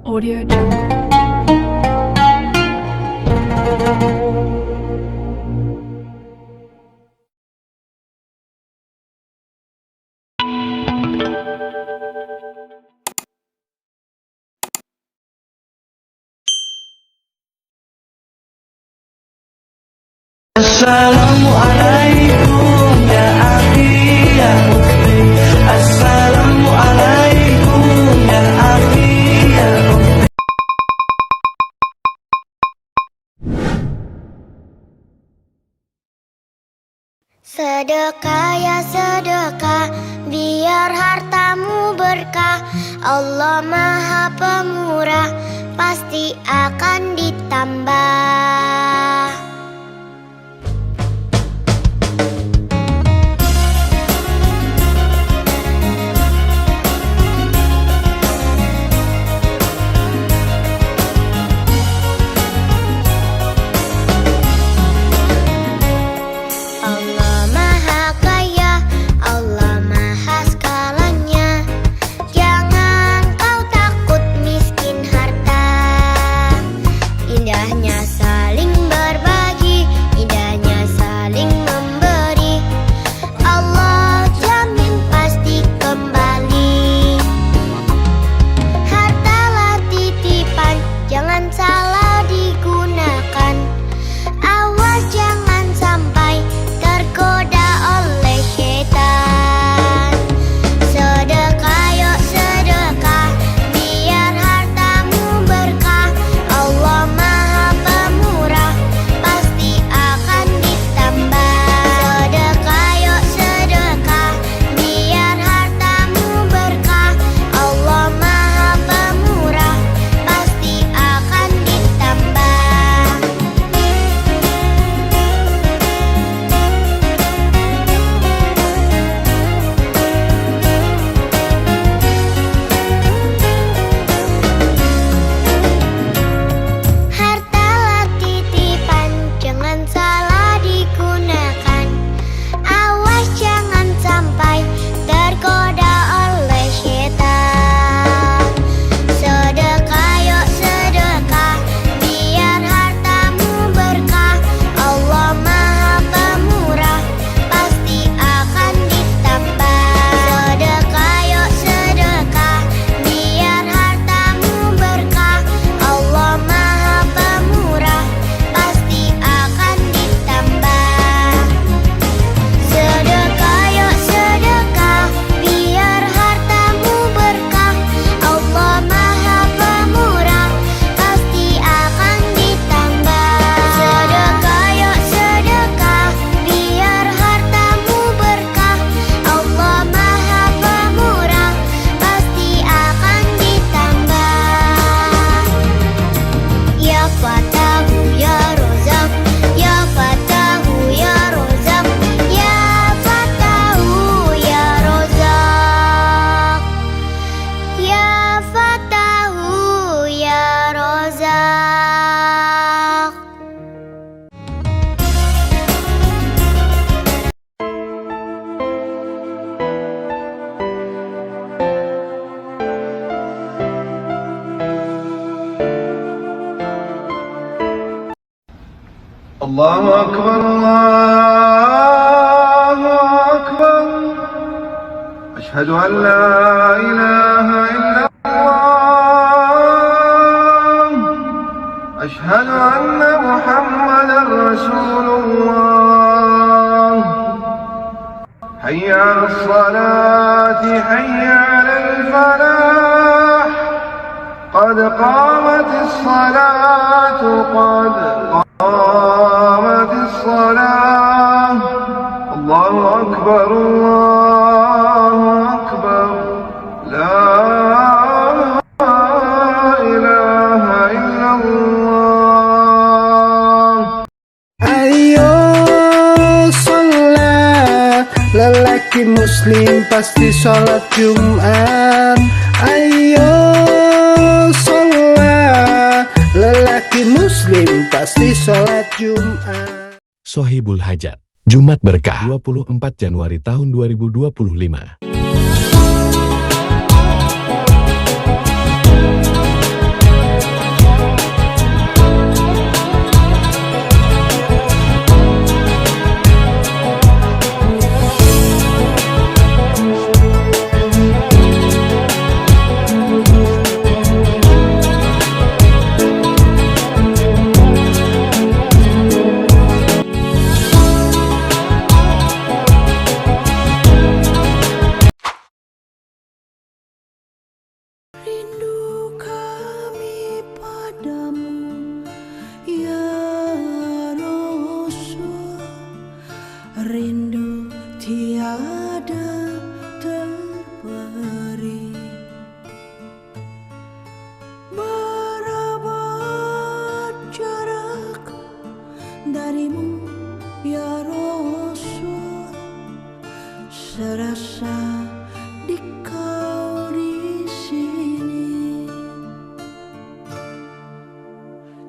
Audio Jungle. Assalamualaikum ya akhi ya ukhti. Assalamualaikum ya akhi ya ukhti. Sedekah ya sedekah, biar hartamu berkah. Allah Maha Pemurah, pasti akan ditambah. Allah Maha Kaya, Allah Maha Segalanya. Jangan kau takut miskin harta. Indahnya saling berbagi, indahnya saling memberi. Allah jamin pasti kembali. Hartalah titipan, jangan salah digunakan. Awas jangan sampai tergoda oleh syaitan. Sedekah yuk sedekah, biar hartamu berkah. Allah Maha Pemurah, pasti akan ditambah. Sedekah yuk sedekah, biar hartamu berkah. Allah Maha Pemurah, pasti akan ditambah. Hartalah titipan, jangan salah digunakan. Awas jangan sampai tergoda oleh syaitan. Sedekah yuk sedekah, biar hartamu berkah. Allah Maha Pemurah, pasti akan ditambah. Sedekah yuk sedekah, biar hartamu berkah. Allah Maha Pemurah, pasti akan ditambah. Sedekah yuk sedekah, biar hartamu berkah. Allah Maha Pemurah, pasti akan ditambah. Sedekah yuk sedekah, biar hartamu berkah. Allah Maha Pemurah, pasti akan ditambah. Ya Fatahu ya Rozak, ya Fatahu ya Rozak, ya Fatahu ya Rozak, ya Fatahu ya Rozak. Allahu Akbar, Allahu Akbar. Ashhadu an la ilaha illallah. Ashhadu anna Muhammadan Rasulullah. Hayya 'alas salati, hayya 'alal falah. قد قامت الصلاة قد قامت الصلاة. الله أكبر الله أكبر. لا إله إلا الله. Ayo sholat, lelaki muslim pasti sholat Jumat. Ayo sholat, lelaki muslim pasti sholat Jumat. Sohibul Hajat, Jumat Berkah 24 Januari tahun 2025.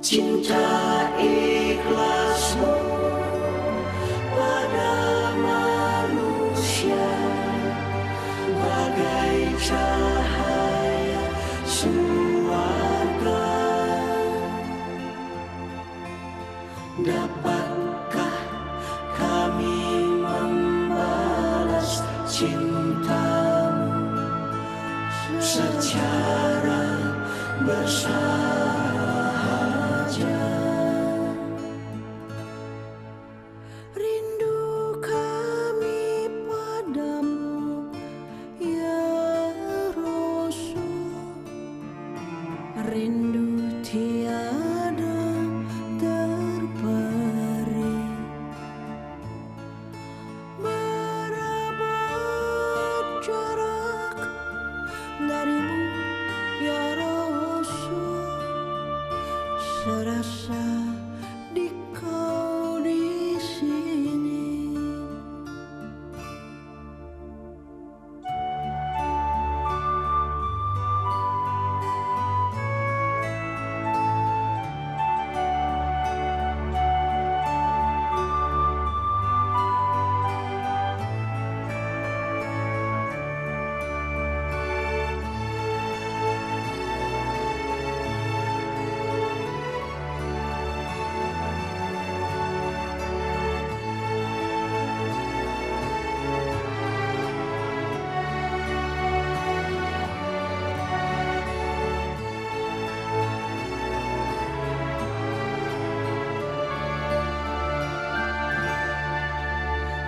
cinta ikhlasmu pada manusia bagai cahaya surga. Dapatkah kami membalas cintamu secara bersahaja? Rindu kami padamu ya Rasul, rindu tiada terperi. Berapa jarak darimu ya Rasul, serasa di kau di sini.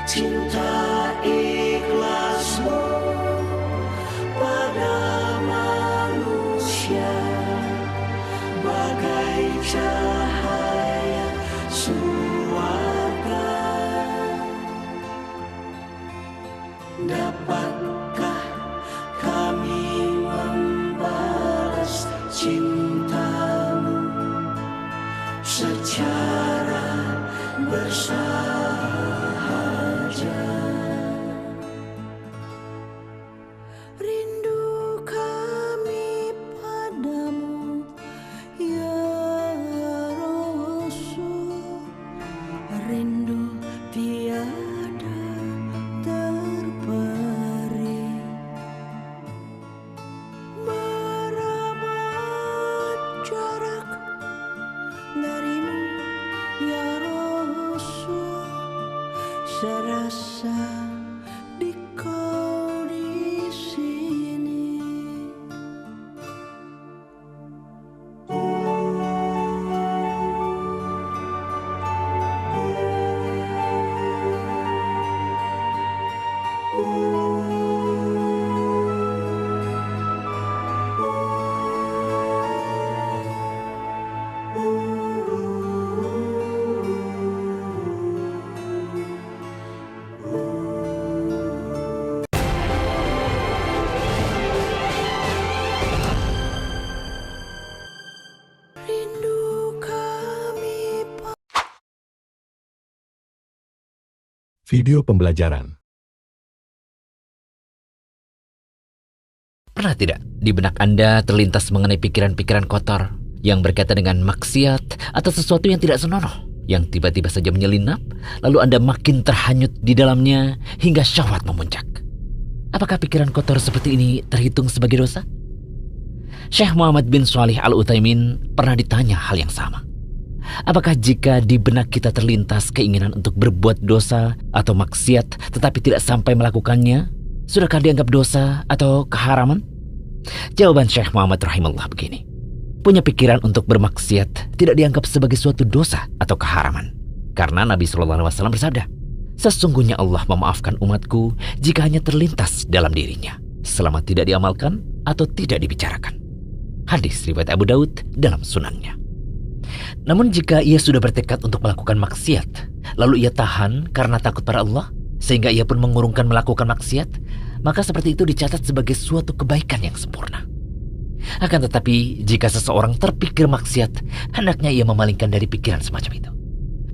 Cinta ikhlasmu pada manusia bagai cahaya surga. Dapatkah kami membalas cintamu secara bersahaja? Rindu kami padamu ya Rasul, rindu tiada terperi. Berapa jarak darimu ya Rasul, serasa di kau di sini. Video pembelajaran. Pernah tidak di benak Anda terlintas mengenai pikiran-pikiran kotor yang berkaitan dengan maksiat atau sesuatu yang tidak senonoh, yang tiba-tiba saja menyelinap, lalu Anda makin terhanyut di dalamnya hingga syahwat memuncak? Apakah pikiran kotor seperti ini terhitung sebagai dosa? Syekh Muhammad bin Shalih Al-Utsaimin pernah ditanya hal yang sama. Apakah jika di benak kita terlintas keinginan untuk berbuat dosa atau maksiat tetapi tidak sampai melakukannya, sudahkah dianggap dosa atau keharaman? Jawaban Syekh Muhammad rahimahullah begini: punya pikiran untuk bermaksiat tidak dianggap sebagai suatu dosa atau keharaman, karena Nabi SAW bersabda, sesungguhnya Allah memaafkan umatku jika hanya terlintas dalam dirinya, selama tidak diamalkan atau tidak dibicarakan. Hadis riwayat Abu Daud dalam sunannya. Namun jika ia sudah bertekad untuk melakukan maksiat, lalu ia tahan karena takut pada Allah, sehingga ia pun mengurungkan melakukan maksiat, maka seperti itu dicatat sebagai suatu kebaikan yang sempurna. Akan tetapi, jika seseorang terpikir maksiat, hendaknya ia memalingkan dari pikiran semacam itu.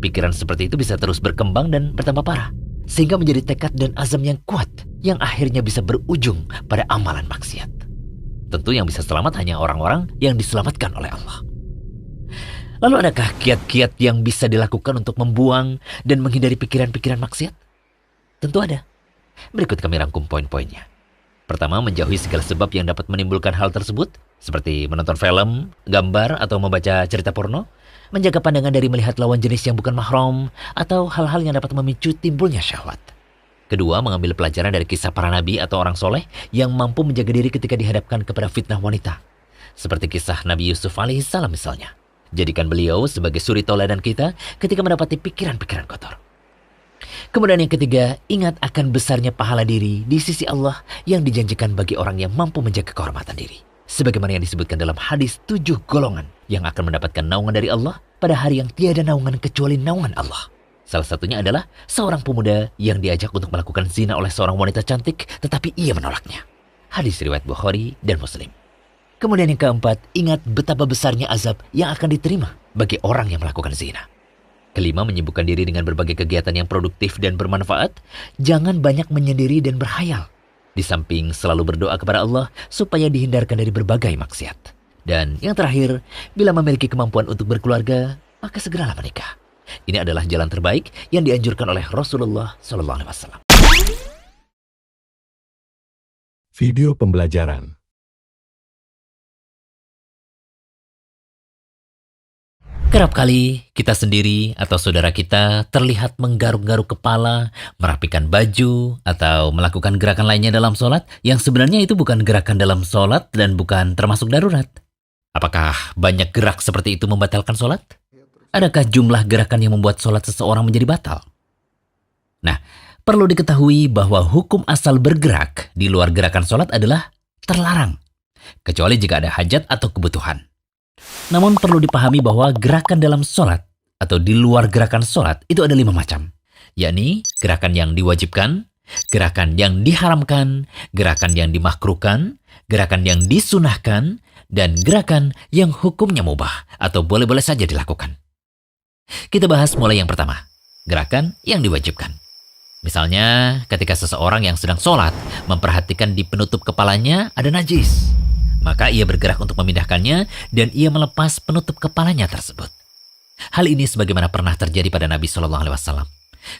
Pikiran seperti itu bisa terus berkembang dan bertambah parah, sehingga menjadi tekad dan azam yang kuat, yang akhirnya bisa berujung pada amalan maksiat. Tentu yang bisa selamat hanya orang-orang yang diselamatkan oleh Allah. Lalu adakah kiat-kiat yang bisa dilakukan untuk membuang dan menghindari pikiran-pikiran maksiat? Tentu ada. Berikut kami rangkum poin-poinnya. Pertama, menjauhi segala sebab yang dapat menimbulkan hal tersebut, seperti menonton film, gambar, atau membaca cerita porno, menjaga pandangan dari melihat lawan jenis yang bukan mahram, atau hal-hal yang dapat memicu timbulnya syahwat. Kedua, mengambil pelajaran dari kisah para nabi atau orang soleh yang mampu menjaga diri ketika dihadapkan kepada fitnah wanita. Seperti kisah Nabi Yusuf alaihissalam misalnya. Jadikan beliau sebagai suri tauladan kita ketika mendapati pikiran-pikiran kotor. Kemudian yang ketiga, ingat akan besarnya pahala diri di sisi Allah yang dijanjikan bagi orang yang mampu menjaga kehormatan diri. Sebagaimana yang disebutkan dalam hadis 7 golongan yang akan mendapatkan naungan dari Allah pada hari yang tiada naungan kecuali naungan Allah. Salah satunya adalah seorang pemuda yang diajak untuk melakukan zina oleh seorang wanita cantik tetapi ia menolaknya. Hadis riwayat Bukhari dan Muslim. Kemudian yang keempat, ingat betapa besarnya azab yang akan diterima bagi orang yang melakukan zina. Kelima, menyibukkan diri dengan berbagai kegiatan yang produktif dan bermanfaat. Jangan banyak menyendiri dan berhayal. Di samping selalu berdoa kepada Allah supaya dihindarkan dari berbagai maksiat. Dan yang terakhir, bila memiliki kemampuan untuk berkeluarga, maka segeralah menikah. Ini adalah jalan terbaik yang dianjurkan oleh Rasulullah SAW. Video pembelajaran. Kerap kali kita sendiri atau saudara kita terlihat menggaruk-garuk kepala, merapikan baju, atau melakukan gerakan lainnya dalam sholat yang sebenarnya itu bukan gerakan dalam sholat dan bukan termasuk darurat. Apakah banyak gerak seperti itu membatalkan sholat? Adakah jumlah gerakan yang membuat sholat seseorang menjadi batal? Nah, perlu diketahui bahwa hukum asal bergerak di luar gerakan sholat adalah terlarang, kecuali jika ada hajat atau kebutuhan. Namun perlu dipahami bahwa gerakan dalam sholat atau di luar gerakan sholat itu ada 5 macam, yakni gerakan yang diwajibkan, gerakan yang diharamkan, gerakan yang dimakruhkan, gerakan yang disunahkan, dan gerakan yang hukumnya mubah atau boleh-boleh saja dilakukan. Kita bahas mulai yang pertama, gerakan yang diwajibkan. Misalnya ketika seseorang yang sedang sholat memperhatikan di penutup kepalanya ada najis, maka ia bergerak untuk memindahkannya dan ia melepas penutup kepalanya tersebut. Hal ini sebagaimana pernah terjadi pada Nabi SAW.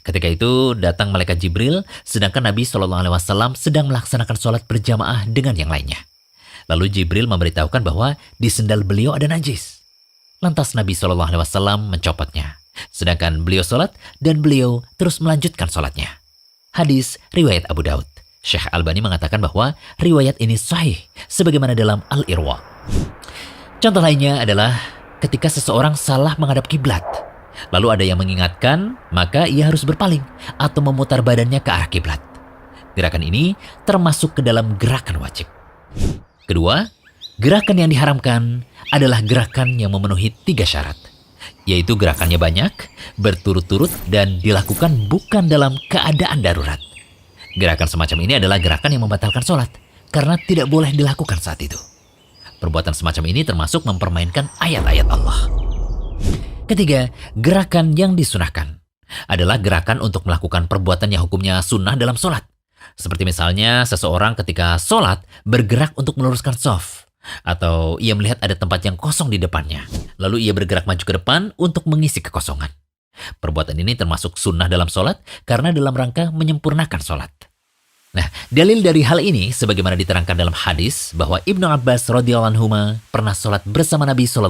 Ketika itu datang malaikat Jibril, sedangkan Nabi SAW sedang melaksanakan sholat berjamaah dengan yang lainnya. Lalu Jibril memberitahukan bahwa di sendal beliau ada najis. Lantas Nabi SAW mencopotnya. Sedangkan beliau sholat dan beliau terus melanjutkan sholatnya. Hadis riwayat Abu Daud. Syekh Albani mengatakan bahwa riwayat ini sahih sebagaimana dalam Al-Irwa. Contoh lainnya adalah ketika seseorang salah menghadap kiblat. Lalu ada yang mengingatkan, maka ia harus berpaling atau memutar badannya ke arah kiblat. Gerakan ini termasuk ke dalam gerakan wajib. Kedua, gerakan yang diharamkan adalah gerakan yang memenuhi 3 syarat, yaitu gerakannya banyak, berturut-turut, dan dilakukan bukan dalam keadaan darurat. Gerakan semacam ini adalah gerakan yang membatalkan sholat, karena tidak boleh dilakukan saat itu. Perbuatan semacam ini termasuk mempermainkan ayat-ayat Allah. Ketiga, gerakan yang disunahkan adalah gerakan untuk melakukan perbuatan yang hukumnya sunnah dalam sholat. Seperti misalnya seseorang ketika sholat bergerak untuk meluruskan shaf, atau ia melihat ada tempat yang kosong di depannya, lalu ia bergerak maju ke depan untuk mengisi kekosongan. Perbuatan ini termasuk sunnah dalam sholat karena dalam rangka menyempurnakan sholat. Nah, dalil dari hal ini sebagaimana diterangkan dalam hadis bahwa Ibnu Abbas radhiyallahu anhuma pernah sholat bersama Nabi SAW.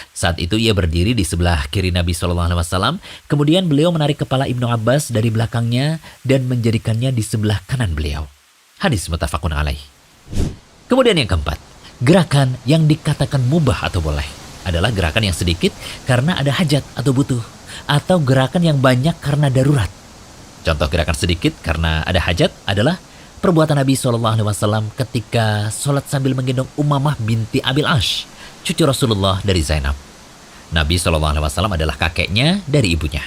Saat itu ia berdiri di sebelah kiri Nabi SAW, kemudian beliau menarik kepala Ibnu Abbas dari belakangnya dan menjadikannya di sebelah kanan beliau. Hadis muttafaqun alaih. Kemudian yang keempat, gerakan yang dikatakan mubah atau boleh adalah gerakan yang sedikit karena ada hajat atau butuh, atau gerakan yang banyak karena darurat. Contoh gerakan sedikit karena ada hajat adalah perbuatan Nabi SAW ketika sholat sambil menggendong Umamah binti Abil Ash, cucu Rasulullah dari Zainab. Nabi SAW adalah kakeknya dari ibunya.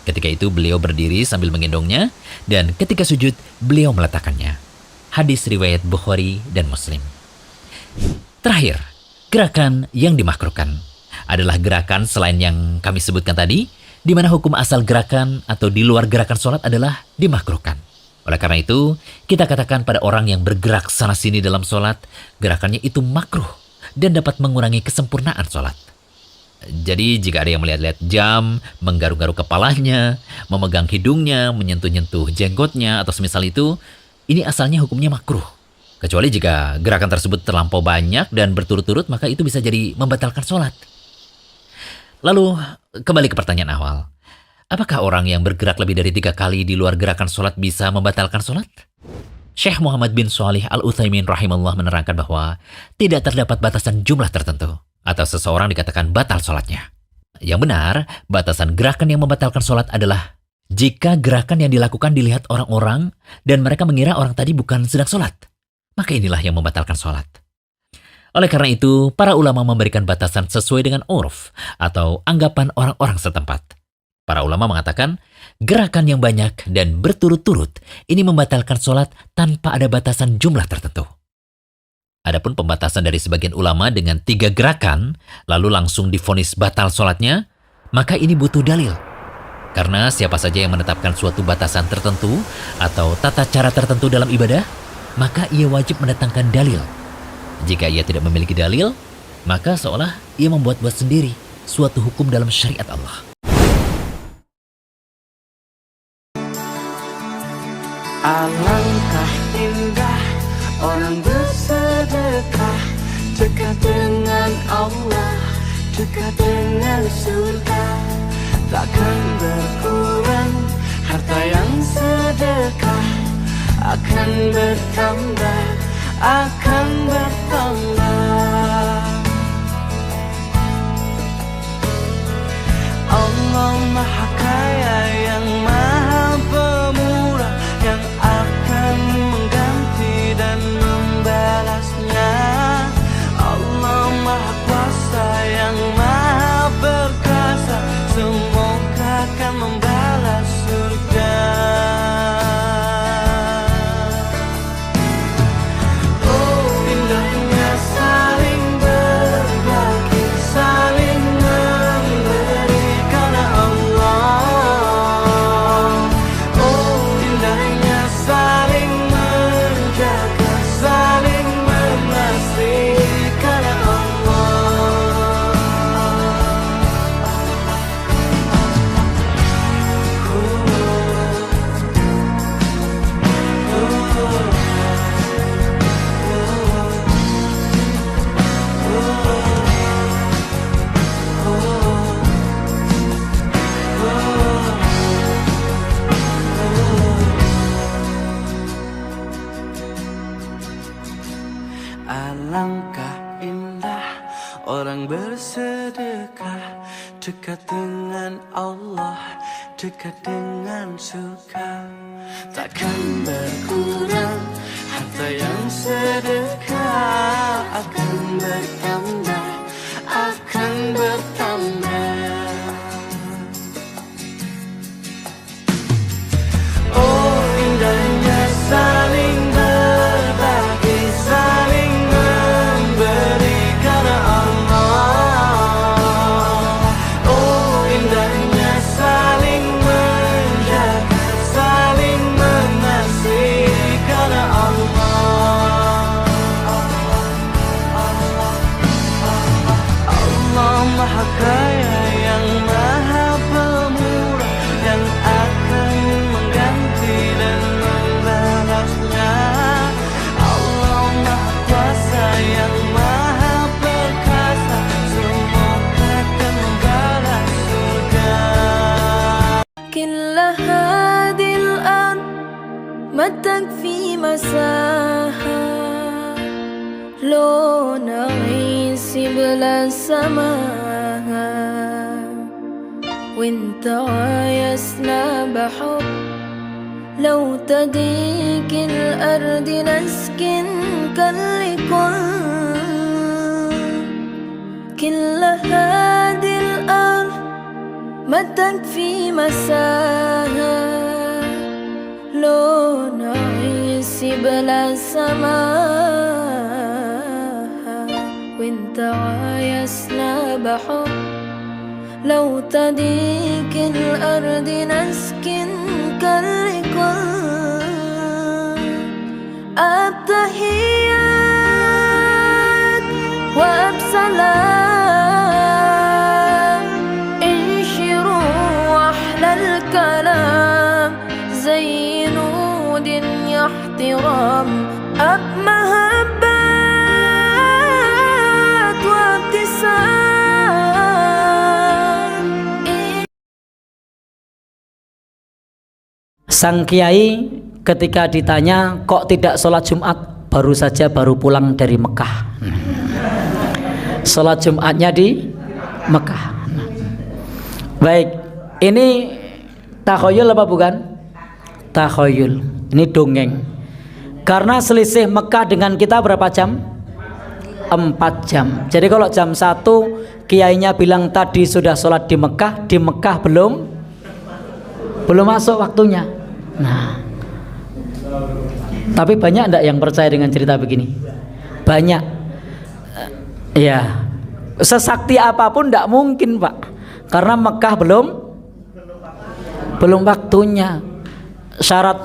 Ketika itu beliau berdiri sambil menggendongnya, dan ketika sujud beliau meletakkannya. Hadis riwayat Bukhari dan Muslim. Terakhir, gerakan yang dimakruhkan adalah gerakan selain yang kami sebutkan tadi, di mana hukum asal gerakan atau di luar gerakan sholat adalah dimakruhkan. Oleh karena itu, kita katakan pada orang yang bergerak sana-sini dalam sholat, gerakannya itu makruh dan dapat mengurangi kesempurnaan sholat. Jadi jika ada yang melihat-lihat jam, menggaruk-garuk kepalanya, memegang hidungnya, menyentuh-nyentuh jenggotnya, atau semisal itu, ini asalnya hukumnya makruh. Kecuali jika gerakan tersebut terlampau banyak dan berturut-turut, maka itu bisa jadi membatalkan sholat. Lalu, kembali ke pertanyaan awal. Apakah orang yang bergerak lebih dari 3 kali di luar gerakan sholat bisa membatalkan sholat? Syekh Muhammad bin Shalih Al-Utsaimin rahimahullah menerangkan bahwa tidak terdapat batasan jumlah tertentu atau seseorang dikatakan batal sholatnya. Yang benar, batasan gerakan yang membatalkan sholat adalah jika gerakan yang dilakukan dilihat orang-orang dan mereka mengira orang tadi bukan sedang sholat, maka inilah yang membatalkan sholat. Oleh karena itu, para ulama memberikan batasan sesuai dengan urf atau anggapan orang-orang setempat. Para ulama mengatakan, gerakan yang banyak dan berturut-turut ini membatalkan sholat tanpa ada batasan jumlah tertentu. Adapun pembatasan dari sebagian ulama dengan 3 gerakan, lalu langsung divonis batal sholatnya, maka ini butuh dalil. Karena siapa saja yang menetapkan suatu batasan tertentu atau tata cara tertentu dalam ibadah, maka ia wajib mendatangkan dalil. Jika ia tidak memiliki dalil, maka seolah ia membuat-buat sendiri suatu hukum dalam syariat Allah. Alangkah indah orang bersedekah, dekat dengan Allah, dekat dengan surga. Takkan berkurang harta yang sedekah, akan bertambah, akan bertambah. Allah Maha Kaya yang Maha Pemurah, yang akan mengganti dan membalasnya. Allah Maha Kuasa yang Maha Perkasa, semoga akan membalas surga. Oh, indahnya saling berbagi, saling memberi karena Allah. Oh, indahnya saling menjaga, saling mengasihi karena alangkah indah orang bersedekah, dekat dengan Allah, dekat dengan surga. Takkan berkurang harta yang sedekah, akan bertambah, akan bertambah. Oh, indahnya saling berbagi, saling memberi karena Allah. Oh, indahnya saling menjaga, saling mengasihi karena Allah. Allah Maha Kaya yang Maha Pemurah, yang akan mengganti dan membalasnya. Allah Maha Kuasa yang Maha Perkasa, semoga akan membalas surga. كل هذه الأرض ما تكفي مساحة لو نعيش بلا سماها وانت عايزنا بحب لو تضيق الأرض نسكن كالكل كل هذه الأرض ما تكفي مساها لو نعيش بلا سماها وانت عايزنا بحب لو تضيق الأرض نسكن كالكل التحيات وأبسلام Sang kiai ketika ditanya kok tidak sholat Jumat, baru saja pulang dari Mekah. Sholat Jumatnya di Mekah. Baik, ini takhayul apa bukan? Takhayul. Ini dongeng. Karena selisih Mekah dengan kita berapa jam? 4 jam. Jadi kalau jam 1 kiainya bilang tadi sudah sholat di Mekah belum masuk waktunya. Nah, tapi banyak enggak yang percaya dengan cerita begini? Banyak. Ya, sesakti apapun enggak mungkin, Pak, karena Mekah belum waktunya. Syarat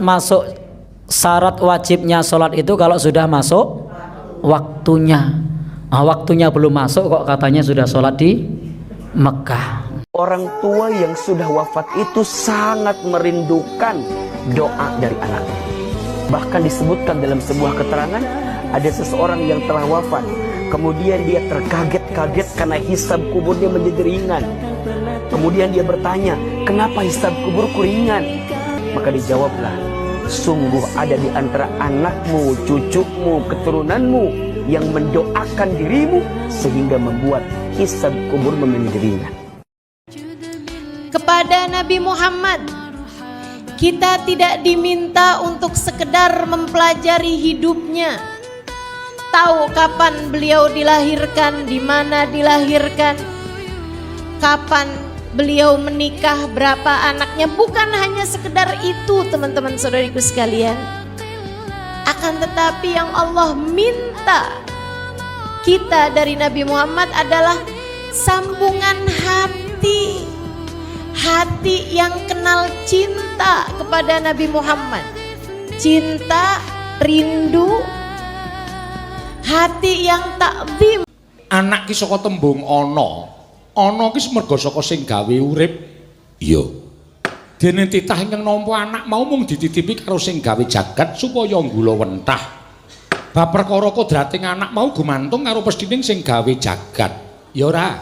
wajibnya sholat itu kalau sudah masuk waktunya. Nah, waktunya belum masuk kok katanya sudah sholat di Mekah. Orang tua yang sudah wafat itu sangat merindukan doa dari anaknya. Bahkan disebutkan dalam sebuah keterangan, ada seseorang yang telah wafat, kemudian dia terkaget-kaget karena hisab kuburnya menjadi ringan. Kemudian dia bertanya, kenapa hisab kuburku ringan? Maka dijawablah, sungguh ada di antara anakmu, cucumu, keturunanmu yang mendoakan dirimu sehingga membuat hisab kubur menjadi ringan. Kepada Nabi Muhammad, kita tidak diminta untuk sekedar mempelajari hidupnya, tahu kapan beliau dilahirkan, di mana dilahirkan, kapan beliau menikah, berapa anaknya. Bukan hanya sekedar itu, teman-teman saudariku sekalian. Akan tetapi yang Allah minta kita dari Nabi Muhammad adalah sambungan hati. Hati yang kenal cinta kepada Nabi Muhammad. Cinta, rindu, hati yang takzim. Anak ki saka tembung ana. Ana ki merga saka sing gawe urip. Iya. Dene titah ingkang nampa anak mau mung dititipi karo sing gawe jagat supaya nggula wentah. Bab perkara kodrating anak mau gumantung karo pesdining sing gawe jagat. Ya ora.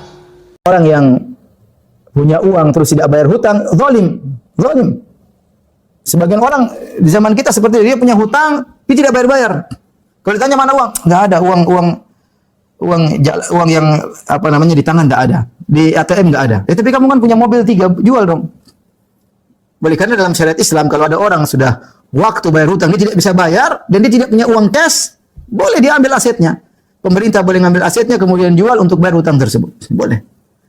Orang yang punya uang terus tidak bayar hutang, zalim. Sebagian orang di zaman kita seperti dia punya hutang, dia tidak bayar. Kalau ditanya mana uang, nggak ada uang yang apa namanya di tangan nggak ada, di ATM nggak ada. Tapi kamu kan punya mobil 3, jual dong. Boleh, karena dalam syariat Islam kalau ada orang sudah waktu bayar hutang dia tidak bisa bayar dan dia tidak punya uang cash, boleh dia ambil asetnya. Pemerintah boleh ngambil asetnya kemudian jual untuk bayar hutang tersebut. Boleh.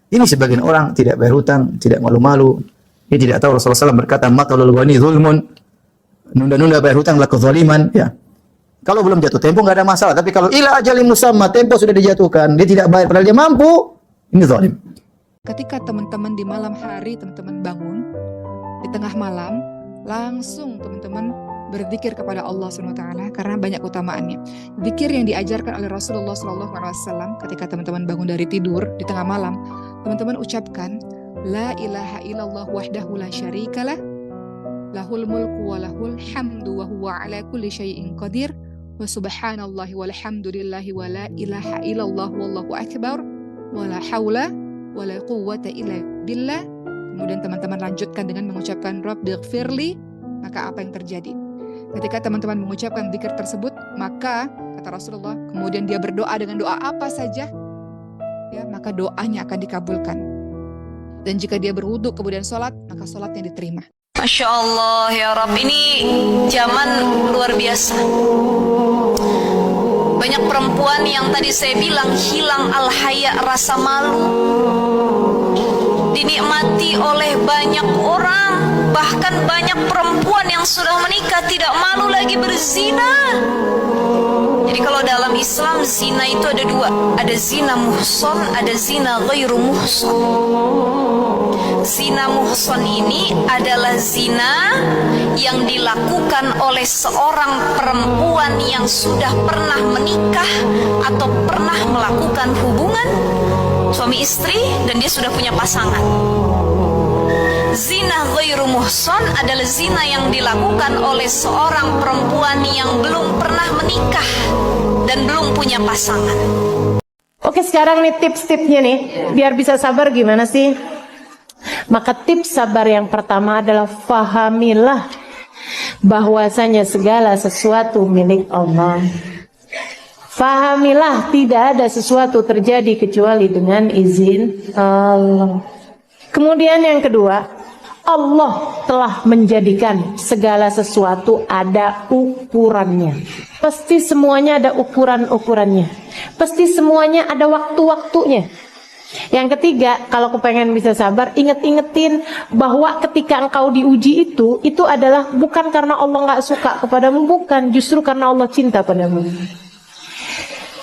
Ini sebagian orang tidak bayar hutang, tidak malu-malu. Dia tidak tahu Rasulullah SAW berkata, matalul ghani zulmun. Nunda-nunda bayar hutang adalah kezaliman. Ya. Kalau belum jatuh tempo nggak ada masalah. Tapi kalau ila ajalin musamma, tempo sudah dijatuhkan, dia tidak bayar padahal dia mampu, ini zalim. Ketika teman-teman di malam hari teman-teman bangun, di tengah malam, langsung teman-teman berzikir kepada Allah SWT karena banyak utamaannya. Zikir yang diajarkan oleh Rasulullah SAW ketika teman-teman bangun dari tidur di tengah malam, teman-teman ucapkan La ilaha illallah wahdahu la syarikalah lahul mulku wa lahul hamdu wa huwa ala kulli syai'in qadir wa subhanallahi walhamdulillahi wa la ilaha illallah wallahu akbar wa la hawla wa la quwwata illa billah. Kemudian teman-teman lanjutkan dengan mengucapkan Rabbighfirli. Maka apa yang terjadi? Ketika teman-teman mengucapkan zikir tersebut, maka kata Rasulullah, kemudian dia berdoa dengan doa apa saja, ya, maka doanya akan dikabulkan. Dan jika dia berwudu kemudian sholat, maka sholatnya diterima. Masya Allah ya Rabb, ini zaman luar biasa. Banyak perempuan yang tadi saya bilang hilang al-haya, rasa malu, dinikmati oleh banyak orang. Bahkan banyak perempuan yang sudah menikah tidak malu lagi berzina. Jadi kalau dalam Islam zina itu ada 2, ada zina muhson, ada zina ghairu muhson. Zina muhson ini adalah zina yang dilakukan oleh seorang perempuan yang sudah pernah menikah atau pernah melakukan hubungan suami istri dan dia sudah punya pasangan. Zina ghairu muhson adalah zina yang dilakukan oleh seorang perempuan yang belum pernah menikah dan belum punya pasangan. Oke, sekarang nih tips-tipsnya nih, biar bisa sabar gimana sih? Maka tips sabar yang pertama adalah fahamilah bahwasanya segala sesuatu milik Allah. Fahamilah tidak ada sesuatu terjadi kecuali dengan izin Allah. Kemudian yang kedua, Allah telah menjadikan segala sesuatu ada ukurannya. Pasti semuanya ada ukuran-ukurannya. Pasti semuanya ada waktu-waktunya. Yang ketiga, kalau kepengen bisa sabar, ingetin bahwa ketika engkau diuji itu adalah bukan karena Allah nggak suka kepadamu, bukan, justru karena Allah cinta padamu.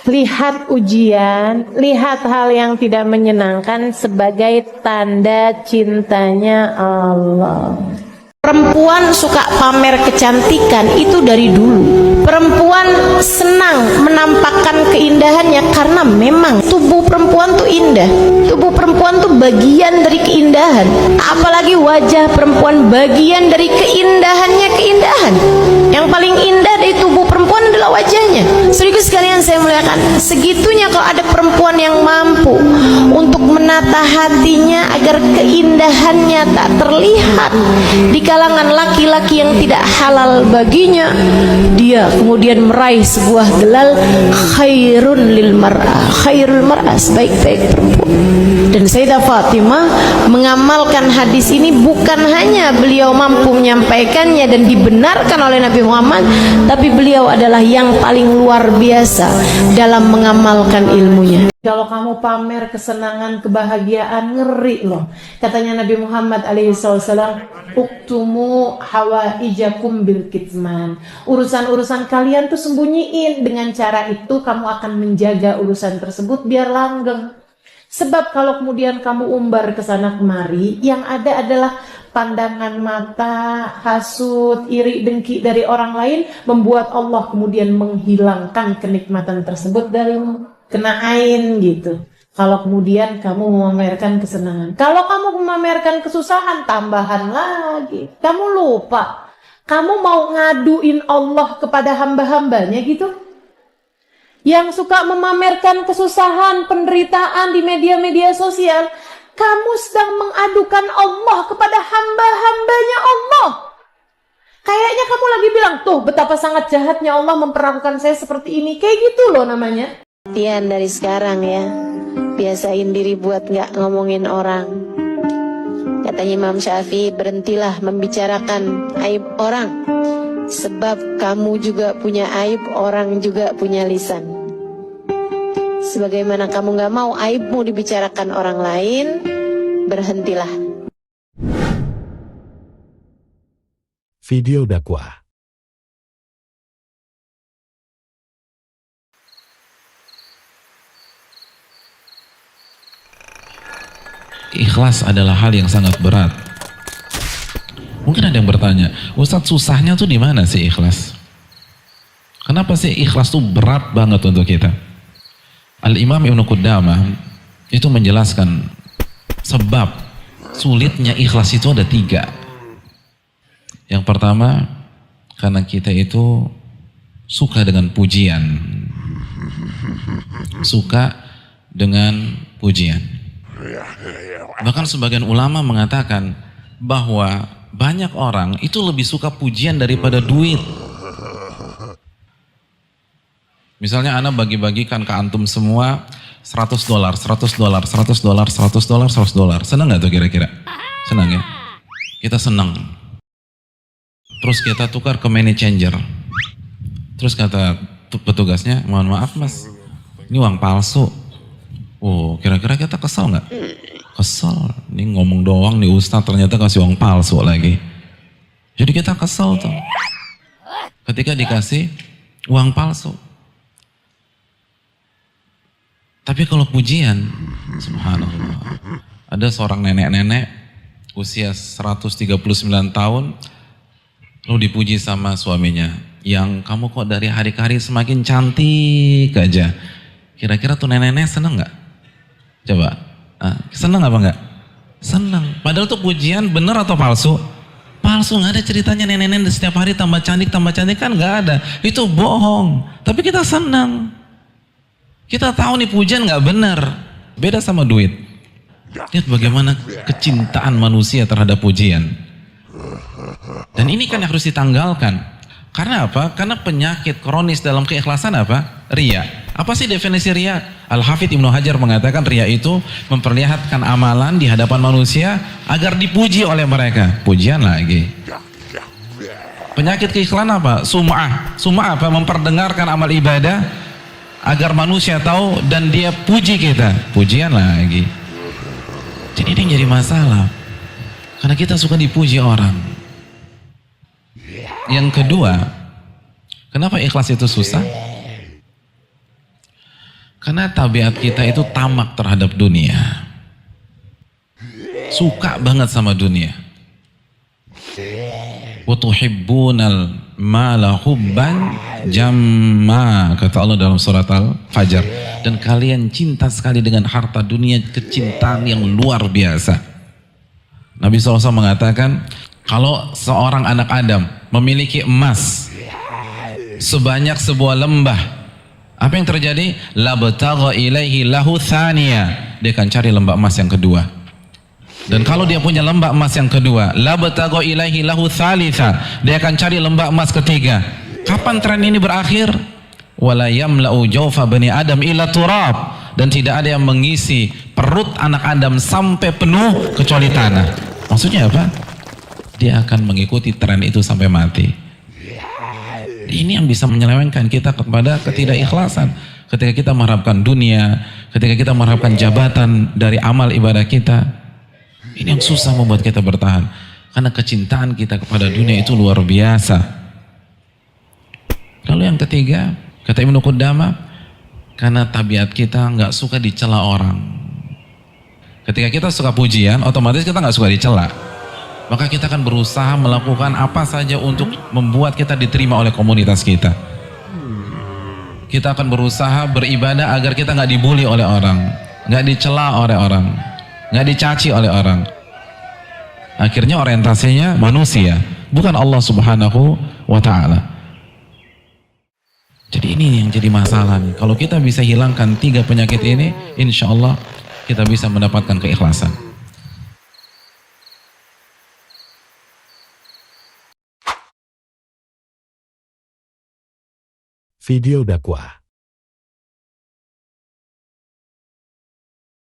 Lihat ujian, lihat hal yang tidak menyenangkan sebagai tanda cintanya Allah. Perempuan suka pamer kecantikan itu dari dulu. Perempuan senang menampakkan keindahannya karena memang tubuh perempuan tuh indah. Tubuh perempuan tuh bagian dari keindahan. Apalagi wajah perempuan bagian dari keindahannya keindahan. Yang paling indah dari tubuh perempuan adalah wajahnya. Saudaraku sekalian saya muliakan, segitunya kalau ada perempuan yang mampu untuk menata hatinya agar keindahannya tak terlihat di kalangan laki-laki yang tidak halal baginya, dia kemudian meraih sebuah gelar khairun lil mar'ah, khairul mar'ah, sebaik-baik perempuan. Dan Sayyidah Fatimah mengamalkan hadis ini bukan hanya beliau mampu menyampaikannya dan dibenarkan oleh Nabi Muhammad, tapi beliau adalah yang paling luar biasa dalam mengamalkan ilmunya. Kalau kamu pamer kesenangan, kebahagiaan, ngeri loh. Katanya Nabi Muhammad alaihissalam, uktumu hawaijakum bil kitman. Urusan-urusan kalian tuh sembunyiin. Dengan cara itu kamu akan menjaga urusan tersebut biar langgeng. Sebab kalau kemudian kamu umbar ke sana kemari, yang ada adalah pandangan mata, hasud, iri, dengki dari orang lain, membuat Allah kemudian menghilangkan kenikmatan tersebut darimu. Kena ain gitu. Kalau kemudian kamu memamerkan kesenangan. Kalau kamu memamerkan kesusahan, tambahan lagi. Kamu lupa. Kamu mau ngaduin Allah kepada hamba-hambanya gitu. Yang suka memamerkan kesusahan, penderitaan di media-media sosial. Kamu sedang mengadukan Allah kepada hamba-hambanya Allah. Kayaknya kamu lagi bilang, tuh betapa sangat jahatnya Allah memperlakukan saya seperti ini. Kayak gitu loh namanya. Latihan dari sekarang ya, biasain diri buat gak ngomongin orang. Katanya Imam Syafi'i, berhentilah membicarakan aib orang, sebab kamu juga punya aib, orang juga punya lisan. Sebagaimana kamu gak mau aibmu dibicarakan orang lain, berhentilah. Video dakwah. Ikhlas adalah hal yang sangat berat. Mungkin ada yang bertanya, Ustadz, susahnya tuh di mana sih ikhlas? Kenapa sih ikhlas tuh berat banget untuk kita? Al-Imam Ibnu Qudamah itu menjelaskan sebab sulitnya ikhlas itu ada 3. Yang pertama, karena kita itu suka dengan pujian. Suka dengan pujian. Bahkan sebagian ulama mengatakan bahwa banyak orang itu lebih suka pujian daripada duit. Misalnya Ana bagi-bagikan ke antum semua $100, $100, $100, $100. Senang nggak tuh kira-kira? Senang ya? Kita senang. Terus kita tukar ke money changer. Terus kata petugasnya, mohon maaf mas, ini uang palsu. Oh, kira-kira kita kesal nggak? Kesel, ini ngomong doang nih Ustadz ternyata kasih uang palsu lagi. Jadi kita kesel tuh ketika dikasih uang palsu. Tapi kalau pujian, subhanallah, ada seorang nenek-nenek usia 139 tahun lalu dipuji sama suaminya, yang kamu kok dari hari ke hari semakin cantik aja. Kira-kira tuh nenek-nenek seneng nggak? Coba, seneng apa enggak? Seneng. Padahal tuh pujian bener atau palsu? Palsu, nggak ada ceritanya nenek-nenek setiap hari tambah cantik kan nggak ada. Itu bohong. Tapi kita seneng. Kita tahu nih pujian nggak bener. Beda sama duit. Lihat bagaimana kecintaan manusia terhadap pujian. Dan ini kan harus ditanggalkan. Karena apa? Karena penyakit kronis dalam keikhlasan apa? Riya. Apa sih definisi riya? Al-Hafidz Ibnu Hajar mengatakan riya itu memperlihatkan amalan di hadapan manusia agar dipuji oleh mereka. Pujian lagi. Penyakit keikhlasan apa? Sum'ah. Sum'ah apa? Memperdengarkan amal ibadah agar manusia tahu dan dia puji kita. Pujian lagi. Jadi ini jadi masalah. Karena kita suka dipuji orang. Yang kedua, kenapa ikhlas itu susah? Karena tabiat kita itu tamak terhadap dunia. Suka banget sama dunia. Wa tuhibbunal mala hubban jamma, kata Allah dalam surat Al-Fajr. Dan kalian cinta sekali dengan harta dunia, kecintaan yang luar biasa. Nabi SAW mengatakan, kalau seorang anak Adam memiliki emas sebanyak sebuah lembah, apa yang terjadi? Labtagha ilaihi lahu thaniya, dia akan cari lembah emas yang kedua. Dan kalau dia punya lembah emas yang kedua, labtagha ilaihi lahu thalitha, dia akan cari lembah emas ketiga. Kapan tren ini berakhir? Wala yamla'u jawfa bani Adam illa turab, dan tidak ada yang mengisi perut anak Adam sampai penuh kecuali tanah. Maksudnya apa? Dia akan mengikuti tren itu sampai mati. Ini yang bisa menyelewengkan kita kepada ketidakikhlasan. Ketika kita mengharapkan dunia, ketika kita mengharapkan jabatan dari amal ibadah kita, ini yang susah membuat kita bertahan. Karena kecintaan kita kepada dunia itu luar biasa. Lalu yang ketiga, kata Ibnu Qudamah, karena tabiat kita nggak suka dicela orang. Ketika kita suka pujian, otomatis kita nggak suka dicela. Maka kita akan berusaha melakukan apa saja untuk membuat kita diterima oleh komunitas kita. Kita akan berusaha beribadah agar kita nggak dibully oleh orang, nggak dicela oleh orang, nggak dicaci oleh orang. Akhirnya orientasinya manusia, bukan Allah Subhanahu wa Ta'ala. Jadi ini yang jadi masalah nih. Kalau kita bisa hilangkan 3 penyakit ini, insya Allah kita bisa mendapatkan keikhlasan. Video dakwah.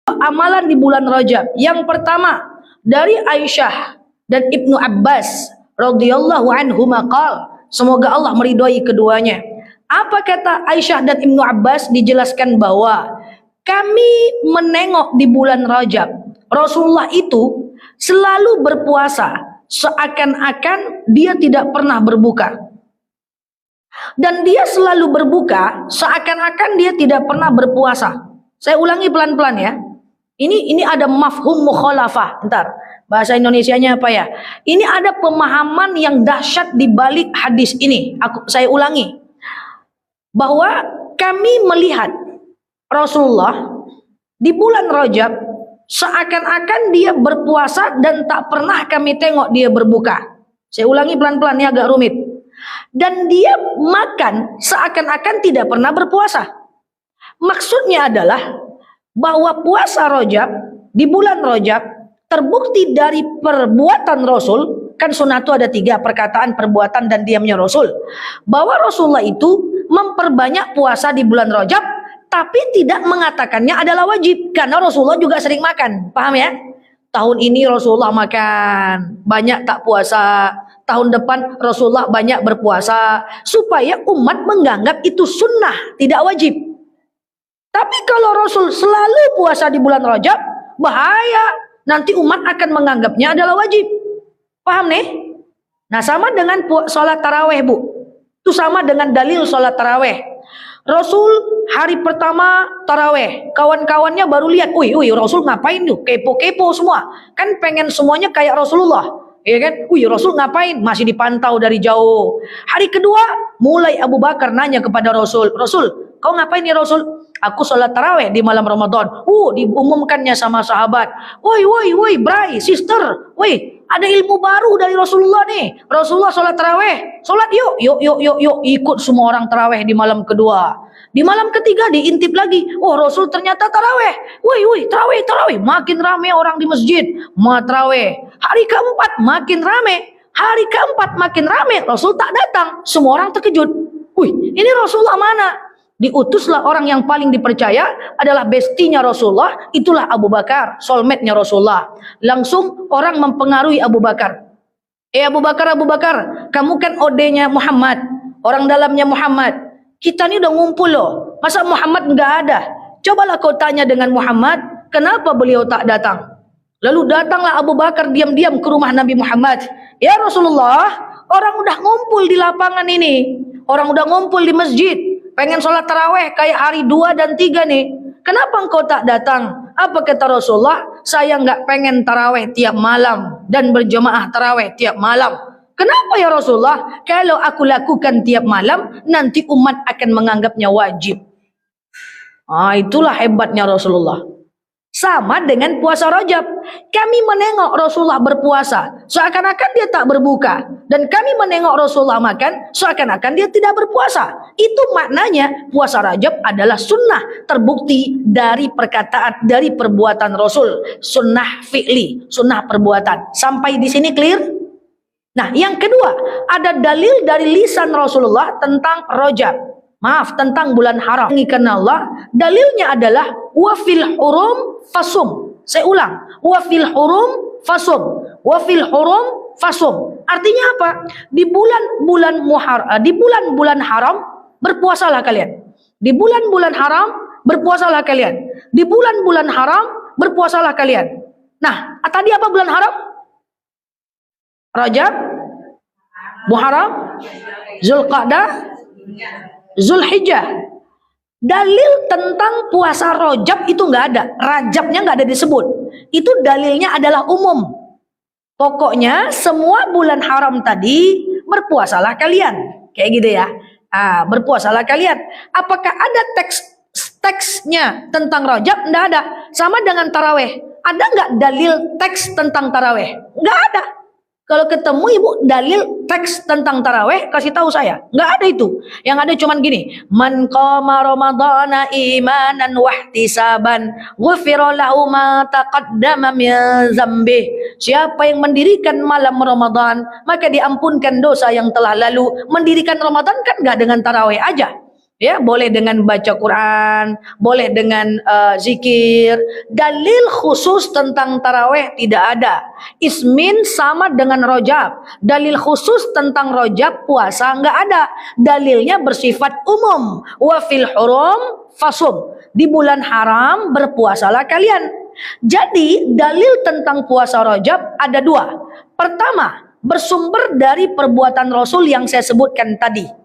Amalan di bulan Rajab. Yang pertama dari Aisyah dan Ibnu Abbas radhiyallahu anhuma qala, semoga Allah meridhoi keduanya. Apa kata Aisyah dan Ibnu Abbas? Dijelaskan bahwa kami menengok di bulan Rajab, Rasulullah itu selalu berpuasa seakan-akan dia tidak pernah berbuka. Dan dia selalu berbuka seakan-akan dia tidak pernah berpuasa. Saya ulangi pelan-pelan ya. Ini ada mafhum mukhalafah. Bentar, bahasa Indonesianya apa ya? Ini ada pemahaman yang dahsyat di balik hadis ini. Saya ulangi. Bahwa kami melihat Rasulullah di bulan Rajab seakan-akan dia berpuasa dan tak pernah kami tengok dia berbuka. Saya ulangi pelan-pelan, ini agak rumit. Dan dia makan seakan-akan tidak pernah berpuasa. Maksudnya adalah bahwa puasa Rajab di bulan Rajab terbukti dari perbuatan Rasul. Kan sunnah itu ada 3, perkataan, perbuatan, dan diamnya Rasul. Bahwa Rasulullah itu memperbanyak puasa di bulan Rajab, tapi tidak mengatakannya adalah wajib. Karena Rasulullah juga sering makan, paham ya? Tahun ini Rasulullah makan, banyak tak puasa. Tahun depan Rasulullah banyak berpuasa. Supaya umat menganggap itu sunnah, tidak wajib. Tapi kalau Rasul selalu puasa di bulan Rajab, bahaya. Nanti umat akan menganggapnya adalah wajib. Paham nih? Nah, sama dengan sholat taraweh, Bu. Itu sama dengan dalil sholat taraweh. Rasul hari pertama taraweh, kawan-kawannya baru lihat, wih Rasul ngapain tuh? Kepo-kepo semua. Kan pengen semuanya kayak Rasulullah. Ya kan? Wih, Rasul ngapain? Masih dipantau dari jauh. Hari kedua, mulai Abu Bakar nanya kepada Rasul, Rasul, kau ngapain nih Rasul? Aku sholat taraweh di malam Ramadan. Diumumkannya sama sahabat. Woi, bray, sister, woi, ada ilmu baru dari Rasulullah nih. Rasulullah sholat taraweh. Sholat yuk, ikut semua orang taraweh di malam kedua. Di malam ketiga diintip lagi. Oh, Rasul ternyata taraweh. Woi, taraweh. Makin rame orang di masjid. Taraweh. Hari keempat makin rame. Hari keempat makin ramai, Rasul tak datang. Semua orang terkejut. Wih, ini Rasulullah mana? Diutuslah orang yang paling dipercaya adalah bestinya Rasulullah, itulah Abu Bakar, soulmate-nya Rasulullah. Langsung orang mempengaruhi Abu Bakar. Abu Bakar, kamu kan OD-nya Muhammad, orang dalamnya Muhammad. Kita ini udah ngumpul loh, masa Muhammad nggak ada? Cobalah kau tanya dengan Muhammad, kenapa beliau tak datang? Lalu datanglah Abu Bakar diam-diam ke rumah Nabi Muhammad. Ya Rasulullah, orang udah ngumpul di lapangan ini, orang udah ngumpul di masjid, pengen sholat taraweh kayak hari 2 dan 3 nih. Kenapa engkau tak datang? Apa kata Rasulullah? Saya nggak pengen taraweh tiap malam dan berjamaah taraweh tiap malam. Kenapa ya Rasulullah? Kalau aku lakukan tiap malam, nanti umat akan menganggapnya wajib. Itulah hebatnya Rasulullah. Sama dengan puasa Rajab. Kami menengok Rasulullah berpuasa, seakan-akan dia tak berbuka. Dan kami menengok Rasulullah makan, seakan-akan dia tidak berpuasa. Itu maknanya puasa Rajab adalah sunnah, terbukti dari perkataan, dari perbuatan Rasul. Sunnah fi'li, sunnah perbuatan. Sampai di sini clear? Nah, yang kedua, ada dalil dari lisan Rasulullah tentang Rajab. Maaf, tentang bulan haram. Karena Allah, dalilnya adalah wafil hurum fasum. Saya ulang, wafil hurum fasum. Wafil hurum fasum. Artinya apa? Di bulan-bulan haram berpuasalah kalian. Di bulan-bulan haram berpuasalah kalian. Di bulan-bulan haram berpuasalah kalian. Nah, tadi apa bulan haram? Rajab, Muharram, Zulqa'dah, Zulhijjah. Dalil tentang puasa Rajab itu nggak ada. Rajabnya nggak ada disebut. Itu dalilnya adalah umum. Pokoknya semua bulan haram tadi berpuasalah kalian. Kayak gitu ya. Berpuasalah kalian. Apakah ada teksnya tentang Rajab? Nggak ada. Sama dengan taraweh. Ada nggak dalil teks tentang taraweh? Nggak ada. Kalau ketemu ibu dalil teks tentang taraweh, kasih tahu saya. Nggak ada itu. Yang ada cuman gini. Man qama ramadhana imanan wahtisaban ghufira lahu ma taqaddama min dzambih. Siapa yang mendirikan malam Ramadan, maka diampunkan dosa yang telah lalu. Mendirikan Ramadan kan nggak dengan taraweh aja. Ya, boleh dengan baca Quran, boleh dengan zikir. Dalil khusus tentang taraweh tidak ada. Ismin sama dengan Rajab. Dalil khusus tentang Rajab puasa nggak ada. Dalilnya bersifat umum. Wa fil hurum fasum. Di bulan haram berpuasalah kalian. Jadi dalil tentang puasa Rajab ada 2. Pertama, bersumber dari perbuatan Rasul yang saya sebutkan tadi.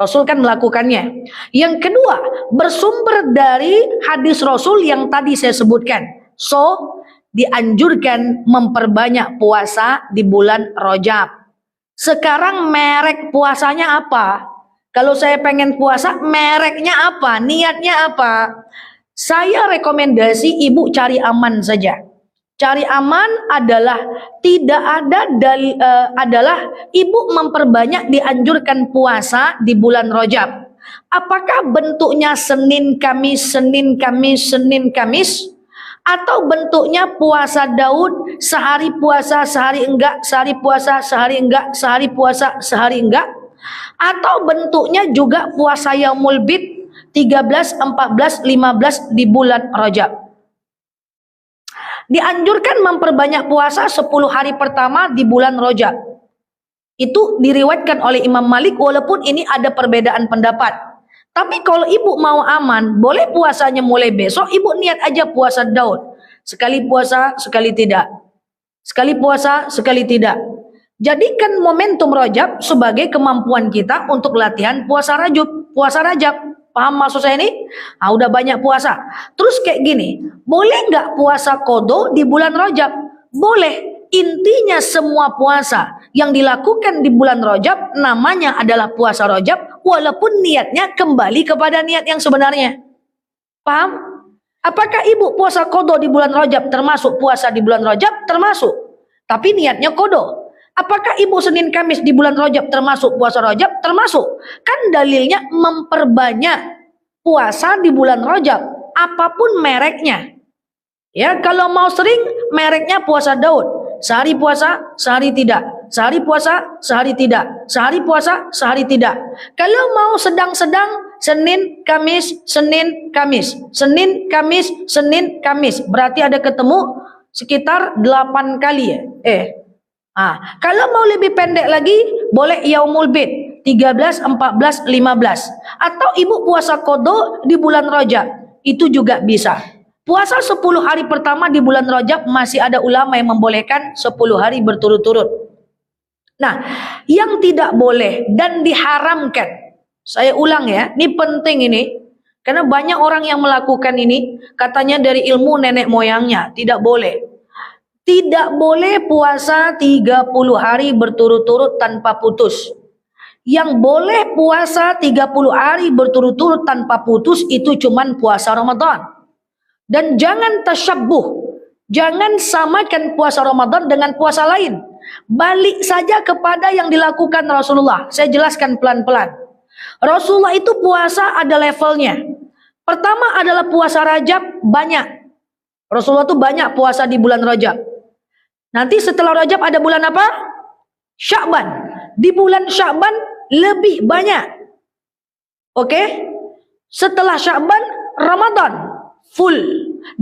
Rasul kan melakukannya. Yang kedua, bersumber dari hadis Rasul yang tadi saya sebutkan. So, dianjurkan memperbanyak puasa di bulan Rajab. Sekarang merek puasanya apa? Kalau saya pengen puasa, mereknya apa? Niatnya apa? Saya rekomendasi ibu cari aman saja. Cari aman adalah adalah ibu memperbanyak dianjurkan puasa di bulan Rajab. Apakah bentuknya Senin Kamis, Senin Kamis, Senin Kamis? Atau bentuknya puasa Daud, sehari puasa, sehari enggak, sehari puasa, sehari enggak, sehari puasa, sehari enggak? Atau bentuknya juga puasa Yaumul Bid 13, 14, 15 di bulan Rajab? Dianjurkan memperbanyak puasa 10 hari pertama di bulan Rajab. Itu diriwayatkan oleh Imam Malik walaupun ini ada perbedaan pendapat. Tapi kalau ibu mau aman, boleh puasanya mulai besok, ibu niat aja puasa Daud. Sekali puasa, sekali tidak. Sekali puasa, sekali tidak. Jadikan momentum Rajab sebagai kemampuan kita untuk latihan puasa Rajab. Paham maksud saya ini? Udah banyak puasa. Terus kayak gini, boleh nggak puasa qadha di bulan Rajab? Boleh. Intinya semua puasa yang dilakukan di bulan Rajab namanya adalah puasa Rajab, walaupun niatnya kembali kepada niat yang sebenarnya. Paham? Apakah ibu puasa qadha di bulan Rajab termasuk puasa di bulan Rajab? Termasuk. Tapi niatnya qadha. Apakah ibu Senin Kamis di bulan Rajab termasuk puasa Rajab? Termasuk. Kan dalilnya memperbanyak puasa di bulan Rajab. Apapun mereknya. Ya, kalau mau sering mereknya puasa Daud. Sehari puasa, sehari tidak. sehari puasa, sehari tidak. Sehari puasa, sehari tidak. Kalau mau sedang-sedang, Senin, Kamis, Senin, Kamis. Senin, Kamis, Senin, Kamis. Berarti ada ketemu sekitar 8 kali ya. Kalau mau lebih pendek lagi, boleh Yaumul Bid 13, 14, 15. Atau ibu puasa qadha di bulan Rajab, itu juga bisa. Puasa 10 hari pertama di bulan Rajab masih ada ulama yang membolehkan 10 hari berturut-turut. Nah, yang tidak boleh dan diharamkan, saya ulang ya, ini penting ini, karena banyak orang yang melakukan ini, katanya dari ilmu nenek moyangnya, tidak boleh. Tidak boleh puasa 30 hari berturut-turut tanpa putus. Yang boleh puasa 30 hari berturut-turut tanpa putus itu cuman puasa Ramadan. Dan jangan tasyabbuh, jangan samakan puasa Ramadan dengan puasa lain. Balik saja kepada yang dilakukan Rasulullah. Saya jelaskan pelan-pelan. Rasulullah itu puasa ada levelnya. Pertama adalah puasa Rajab banyak. Rasulullah itu banyak puasa di bulan Rajab. Nanti setelah Rajab ada bulan apa? Sya'ban. Di bulan Sya'ban lebih banyak. Oke? Setelah Sya'ban, Ramadan full.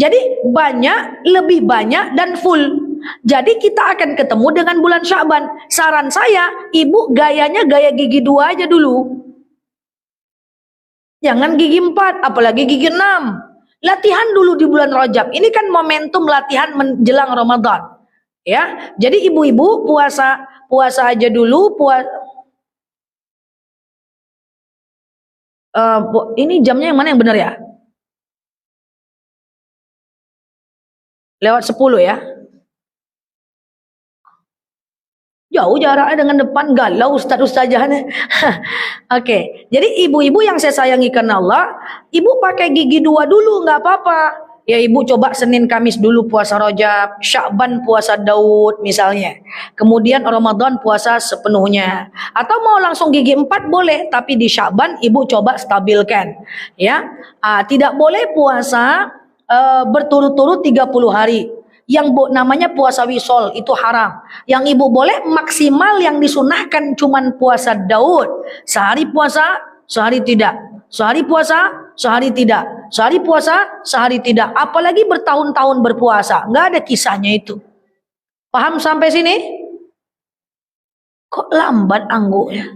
Jadi banyak, lebih banyak, dan full. Jadi kita akan ketemu dengan bulan Sya'ban. Saran saya, ibu gayanya gaya gigi 2 aja dulu. Jangan gigi 4, apalagi gigi 6. Latihan dulu di bulan Rajab. Ini kan momentum latihan menjelang Ramadan. Ya, jadi ibu-ibu puasa aja dulu. Ini jamnya yang mana yang benar ya? Lewat 10 ya. Jauh jaraknya dengan depan, galau ustaz-ustazahnya. Oke, jadi ibu-ibu yang saya sayangi karena Allah, ibu pakai gigi 2 dulu, nggak apa-apa. Ya ibu coba Senin Kamis dulu puasa Rajab, Sya'ban puasa Daud misalnya. Kemudian Ramadan puasa sepenuhnya. Atau mau langsung gigi 4 boleh, tapi di Sya'ban ibu coba stabilkan. Ya, tidak boleh puasa berturut-turut 30 hari. Yang namanya puasa wisol itu haram. Yang ibu boleh maksimal yang disunahkan cuman puasa Daud. Sehari puasa, sehari tidak. Sehari puasa, sehari tidak. Sehari puasa, sehari tidak. Apalagi bertahun-tahun berpuasa. Nggak ada kisahnya itu. Paham sampai sini? Kok lambat angguknya?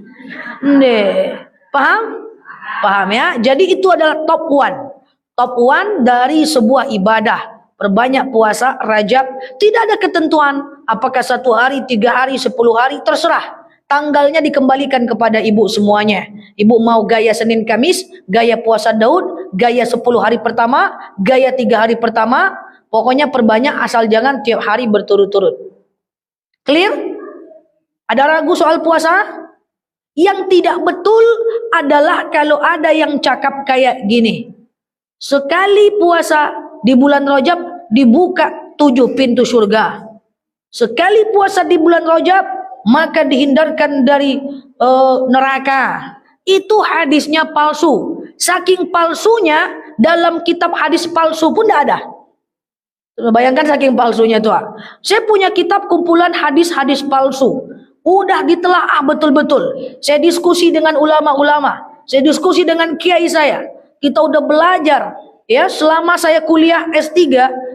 Paham? Paham ya? Jadi itu adalah top 1. Top 1 dari sebuah ibadah. Perbanyak puasa Rajab, tidak ada ketentuan apakah 1 hari, 3 hari, 10 hari, terserah. Tanggalnya dikembalikan kepada ibu semuanya. Ibu mau gaya Senin Kamis, gaya puasa Daud, gaya 10 hari pertama, gaya 3 hari pertama, pokoknya perbanyak asal jangan tiap hari berturut-turut. Clear? Ada ragu soal puasa? Yang tidak betul adalah kalau ada yang cakap kayak gini. Sekali puasa di bulan Rajab dibuka 7 pintu surga. Sekali puasa di bulan Rajab maka dihindarkan dari neraka. Itu hadisnya palsu. Saking palsunya dalam kitab hadis palsu pun tidak ada. Bayangkan saking palsunya itu. Saya punya kitab kumpulan hadis-hadis palsu. Udah ditelaah betul-betul. Saya diskusi dengan ulama-ulama. Saya diskusi dengan kiai saya. Kita udah belajar. Ya, selama saya kuliah S3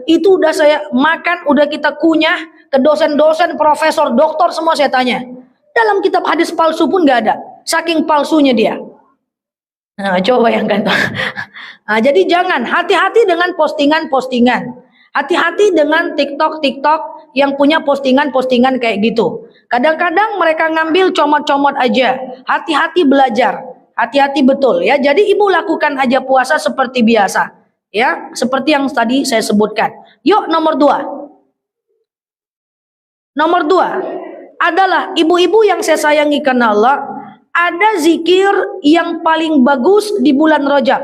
itu udah saya makan, udah kita kunyah ke dosen-dosen, profesor, doktor semua saya tanya. Dalam kitab hadis palsu pun nggak ada. Saking palsunya dia. Nah, coba bayangkan. Nah, jadi jangan hati-hati dengan postingan-postingan. Hati-hati dengan TikTok yang punya postingan-postingan kayak gitu. Kadang-kadang mereka ngambil comot-comot aja. Hati-hati belajar. Hati-hati betul ya. Jadi ibu lakukan aja puasa seperti biasa. Ya, seperti yang tadi saya sebutkan. Yuk nomor 2. Nomor 2 adalah ibu-ibu yang saya sayangi karena Allah, ada zikir yang paling bagus di bulan Rajab.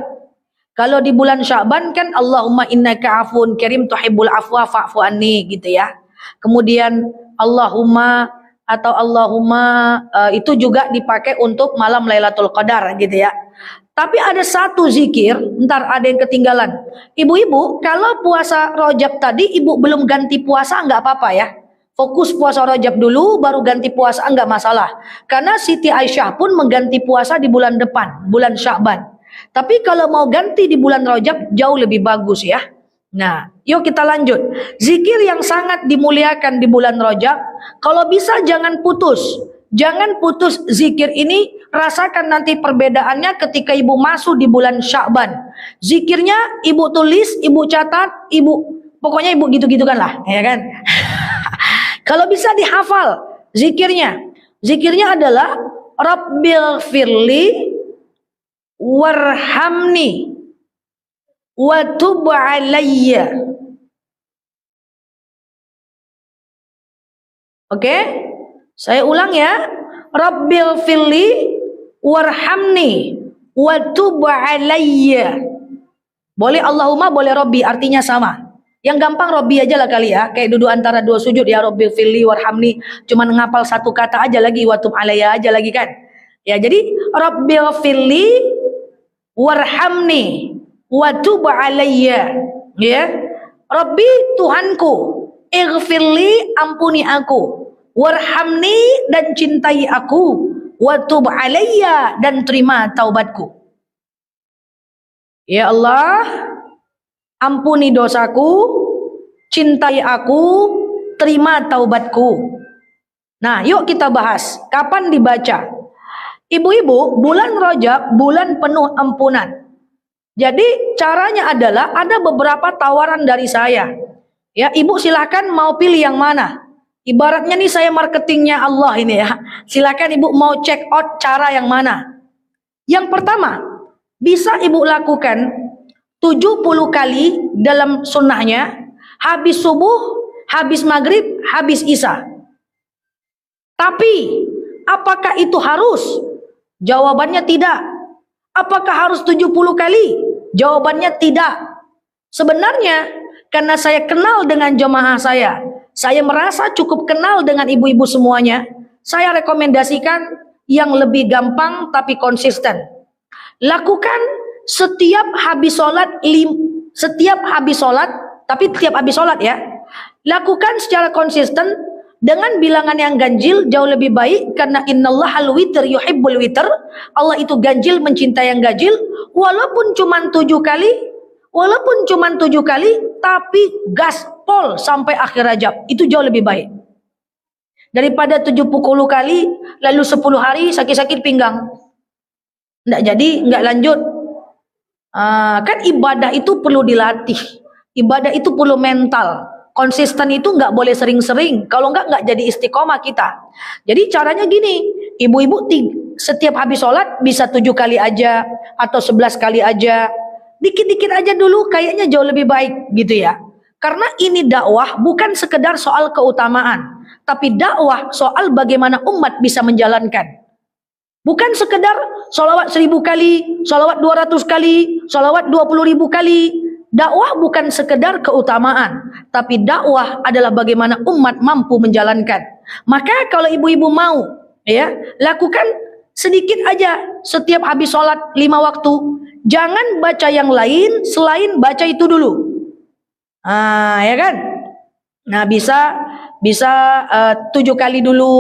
Kalau di bulan Sya'ban kan Allahumma innaka afun karim tuhibbul afwa fa'fu anni gitu ya. Kemudian Allahumma itu juga dipakai untuk malam Lailatul Qadar gitu ya. Tapi ada satu zikir, ntar ada yang ketinggalan. Ibu-ibu, kalau puasa Rajab tadi ibu belum ganti puasa nggak apa-apa ya. Fokus puasa Rajab dulu, baru ganti puasa enggak masalah. Karena Siti Aisyah pun mengganti puasa di bulan depan, bulan Sya'ban. Tapi kalau mau ganti di bulan Rajab jauh lebih bagus ya. Nah, yuk kita lanjut. Zikir yang sangat dimuliakan di bulan Rajab, kalau bisa jangan putus. Jangan putus zikir ini, rasakan nanti perbedaannya ketika ibu masuk di bulan Sya'ban. Zikirnya ibu tulis, ibu catat, pokoknya ibu gitu-gitukan lah, ya kan? Kalau bisa dihafal zikirnya. Zikirnya adalah Rabbil firli warhamni wa tub alayya. Oke? Saya ulang ya. Rabbil firli warhamni wa tub alayya. Boleh Allahumma, boleh Rabbi, artinya sama. Yang gampang Rabbi aja lah kali ya. Kayak duduk antara dua sujud ya, Rabbil firli warhamni. Cuman ngapal satu kata aja lagi, wa tub alayya aja lagi kan. Ya, jadi Rabbil firli warhamni wa tub alayya. Ya. Rabbi Tuhanku, ighfirli, ampuni aku. Warhamni, dan cintai aku. Wa tub alayya, dan terima taubatku. Ya Allah, ampuni dosaku, cintai aku, terima taubatku. Nah, yuk kita bahas kapan dibaca. Ibu-ibu, bulan Rajab bulan penuh ampunan. Jadi caranya adalah ada beberapa tawaran dari saya. Ya, ibu silakan mau pilih yang mana. Ibaratnya nih saya marketingnya Allah ini ya. Silakan ibu mau check out cara yang mana. Yang pertama, bisa ibu lakukan 70 kali dalam sunnahnya, habis subuh, habis maghrib, habis isya. Tapi, apakah itu harus? Jawabannya tidak. Apakah harus 70 kali? Jawabannya tidak. Sebenarnya, karena saya kenal dengan jemaah saya merasa cukup kenal dengan ibu-ibu semuanya, saya rekomendasikan yang lebih gampang tapi konsisten. Lakukan setiap habis sholat, tapi tiap habis sholat ya. Lakukan secara konsisten dengan bilangan yang ganjil, jauh lebih baik, karena innallahal witr yuhibbul witr. Allah itu ganjil, mencintai yang ganjil. Walaupun cuma 7 kali, tapi gaspol sampai akhir Rajab, itu jauh lebih baik daripada 70 kali lalu 10 hari sakit-sakit pinggang, nggak jadi, nggak lanjut. Kan ibadah itu perlu dilatih, ibadah itu perlu mental, konsisten itu nggak boleh sering-sering, kalau nggak jadi istiqomah kita. Jadi caranya gini, ibu-ibu setiap habis sholat bisa 7 kali aja atau 11 kali aja, dikit-dikit aja dulu, kayaknya jauh lebih baik gitu ya. Karena ini dakwah bukan sekedar soal keutamaan, tapi dakwah soal bagaimana umat bisa menjalankan. Bukan sekedar sholawat 1000 kali, sholawat 200 kali, sholawat 20.000 kali. Dakwah bukan sekedar keutamaan, tapi dakwah adalah bagaimana umat mampu menjalankan. Maka kalau ibu-ibu mau ya, lakukan sedikit aja setiap habis sholat 5 waktu. Jangan baca yang lain selain baca itu dulu. Ya kan? Nah, bisa 7 kali dulu.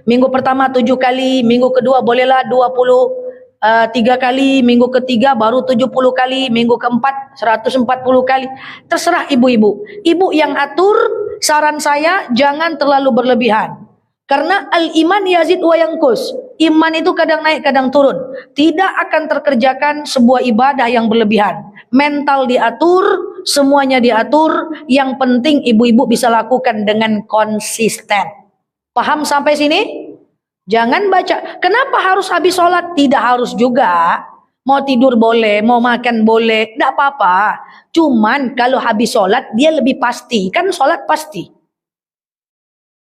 Minggu pertama 7 kali, minggu kedua bolehlah 23 kali, minggu ketiga baru 70 kali, minggu keempat 140 kali. Terserah ibu-ibu. Ibu yang atur, saran saya jangan terlalu berlebihan. Karena al-iman yazid wa yanqus. Iman itu kadang naik, kadang turun. Tidak akan terkerjakan sebuah ibadah yang berlebihan. Mental diatur, semuanya diatur. Yang penting ibu-ibu bisa lakukan dengan konsisten. Paham sampai sini? Jangan baca. Kenapa harus habis sholat? Tidak harus juga. Mau tidur boleh, mau makan boleh, tidak apa-apa. Cuman kalau habis sholat dia lebih pasti. Kan sholat pasti.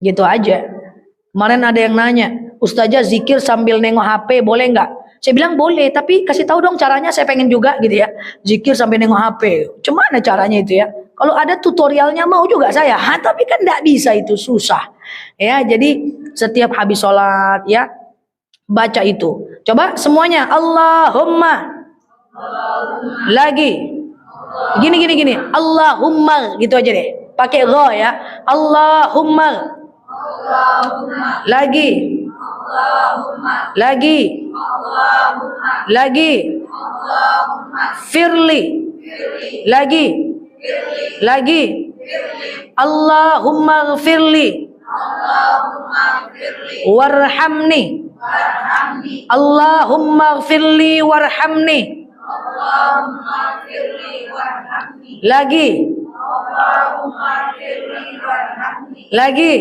Gitu aja. Kemarin ada yang nanya, Ustazah zikir sambil nengok HP boleh nggak? Saya bilang boleh, tapi kasih tahu dong caranya, saya pengen juga gitu ya. Zikir sambil nengok HP. Gimana caranya itu ya? Kalau ada tutorialnya mau juga saya. Tapi kan nggak bisa, itu susah. Ya, jadi setiap habis sholat ya baca itu. Coba semuanya, Allahumma. Lagi. Gini. Allahumma, gitu aja deh. pakai gha ya. Allahumma. Lagi. Lagi. Lagi. Firli. Lagi. Lagi. Allahumma gfirli. Warhamni. Allahumma gfirli warhamni. Lagi. Lagi.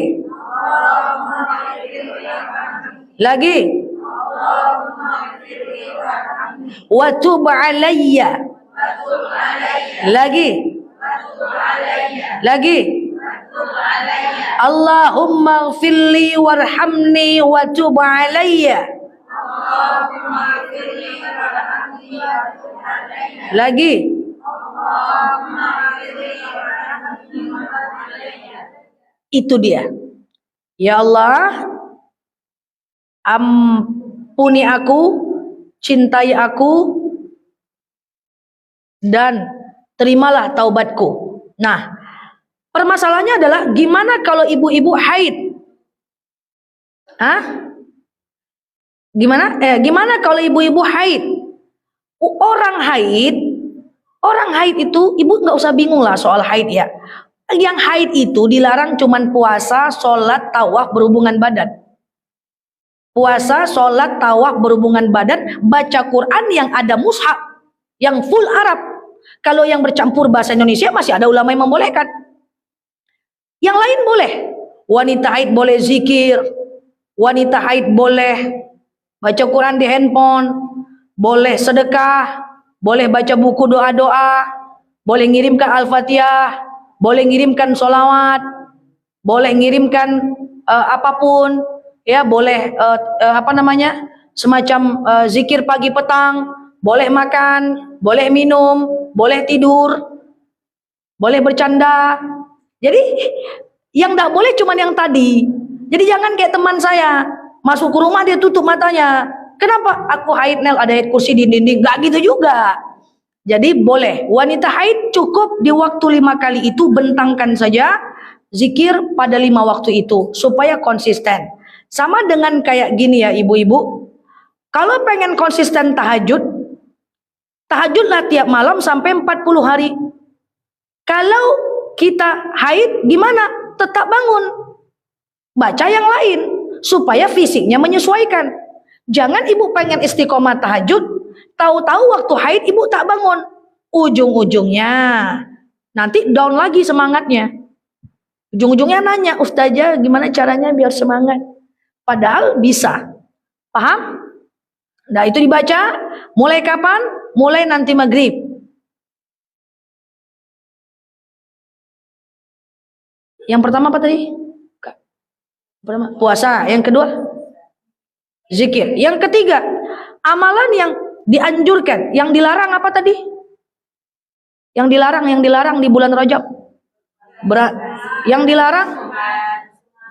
Lagi. Wa tub alayya. Lagi. Lagi. Allahumma gfirli warhamni wa tub alayya. Lagi. Itu dia. Ya Allah, ampuni aku, cintai aku, dan terimalah taubatku. Nah, permasalahannya adalah gimana kalau ibu-ibu haid? Hah? Gimana? Gimana kalau ibu-ibu haid? Orang haid itu, ibu nggak usah bingung lah soal haid ya. Yang haid itu dilarang cuman puasa, sholat, tawaf, berhubungan badan. Puasa, sholat, tawaf, berhubungan badan, baca Quran yang ada mushaf, yang full Arab. Kalau yang bercampur bahasa Indonesia masih ada ulama yang membolehkan. Yang lain boleh. Wanita haid boleh zikir, wanita haid boleh baca Quran di handphone, boleh sedekah, boleh baca buku doa-doa, boleh ngirimkan Al-Fatihah, boleh ngirimkan sholawat, boleh ngirimkan apapun, ya boleh semacam zikir pagi petang, boleh makan, boleh minum, boleh tidur, boleh bercanda. Jadi yang tidak boleh cuma yang tadi. Jadi jangan kayak teman saya, masuk ke rumah dia tutup matanya. Kenapa? Aku haid Nel, ada ayat kursi di dinding. Gak gitu juga. Jadi boleh. Wanita haid cukup di waktu 5 kali itu bentangkan saja zikir pada 5 waktu itu supaya konsisten. Sama dengan kayak gini ya ibu-ibu. Kalau pengen konsisten tahajudlah tiap malam sampai 40 hari. Kalau kita haid gimana? Tetap bangun. Baca yang lain supaya fisiknya menyesuaikan. Jangan ibu pengen istiqomah tahajud, tahu-tahu waktu haid ibu tak bangun. Ujung-ujungnya nanti down lagi semangatnya. Ujung-ujungnya nanya, Ustazah gimana caranya biar semangat? Padahal bisa. Paham? Nah itu dibaca. Mulai kapan? Mulai nanti maghrib. Yang pertama apa tadi? Pertama, puasa. Yang kedua, zikir. Yang ketiga, amalan yang dianjurkan. Yang dilarang apa tadi? Yang dilarang di bulan Rajab. Yang dilarang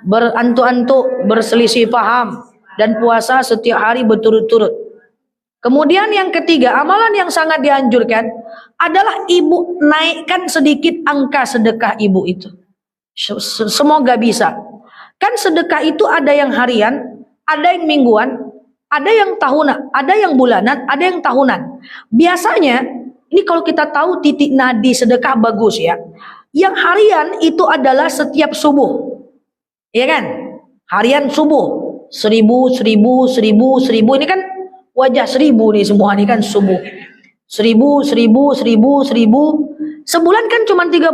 berantuk-antuk, berselisih paham, dan puasa setiap hari berturut-turut. Kemudian yang ketiga, amalan yang sangat dianjurkan adalah ibu naikkan sedikit angka sedekah ibu itu. Semoga bisa. Kan sedekah itu ada yang harian, ada yang mingguan, ada yang tahunan, ada yang bulanan, ada yang tahunan. Biasanya, ini kalau kita tahu titik nadi sedekah bagus ya. Yang harian itu adalah setiap subuh. Iya kan? Harian subuh. 1000, 1000, 1000, 1000. Ini kan wajah 1000 nih semua nih kan subuh. 1000, 1000, 1000, 1000. Sebulan kan cuma 30.000.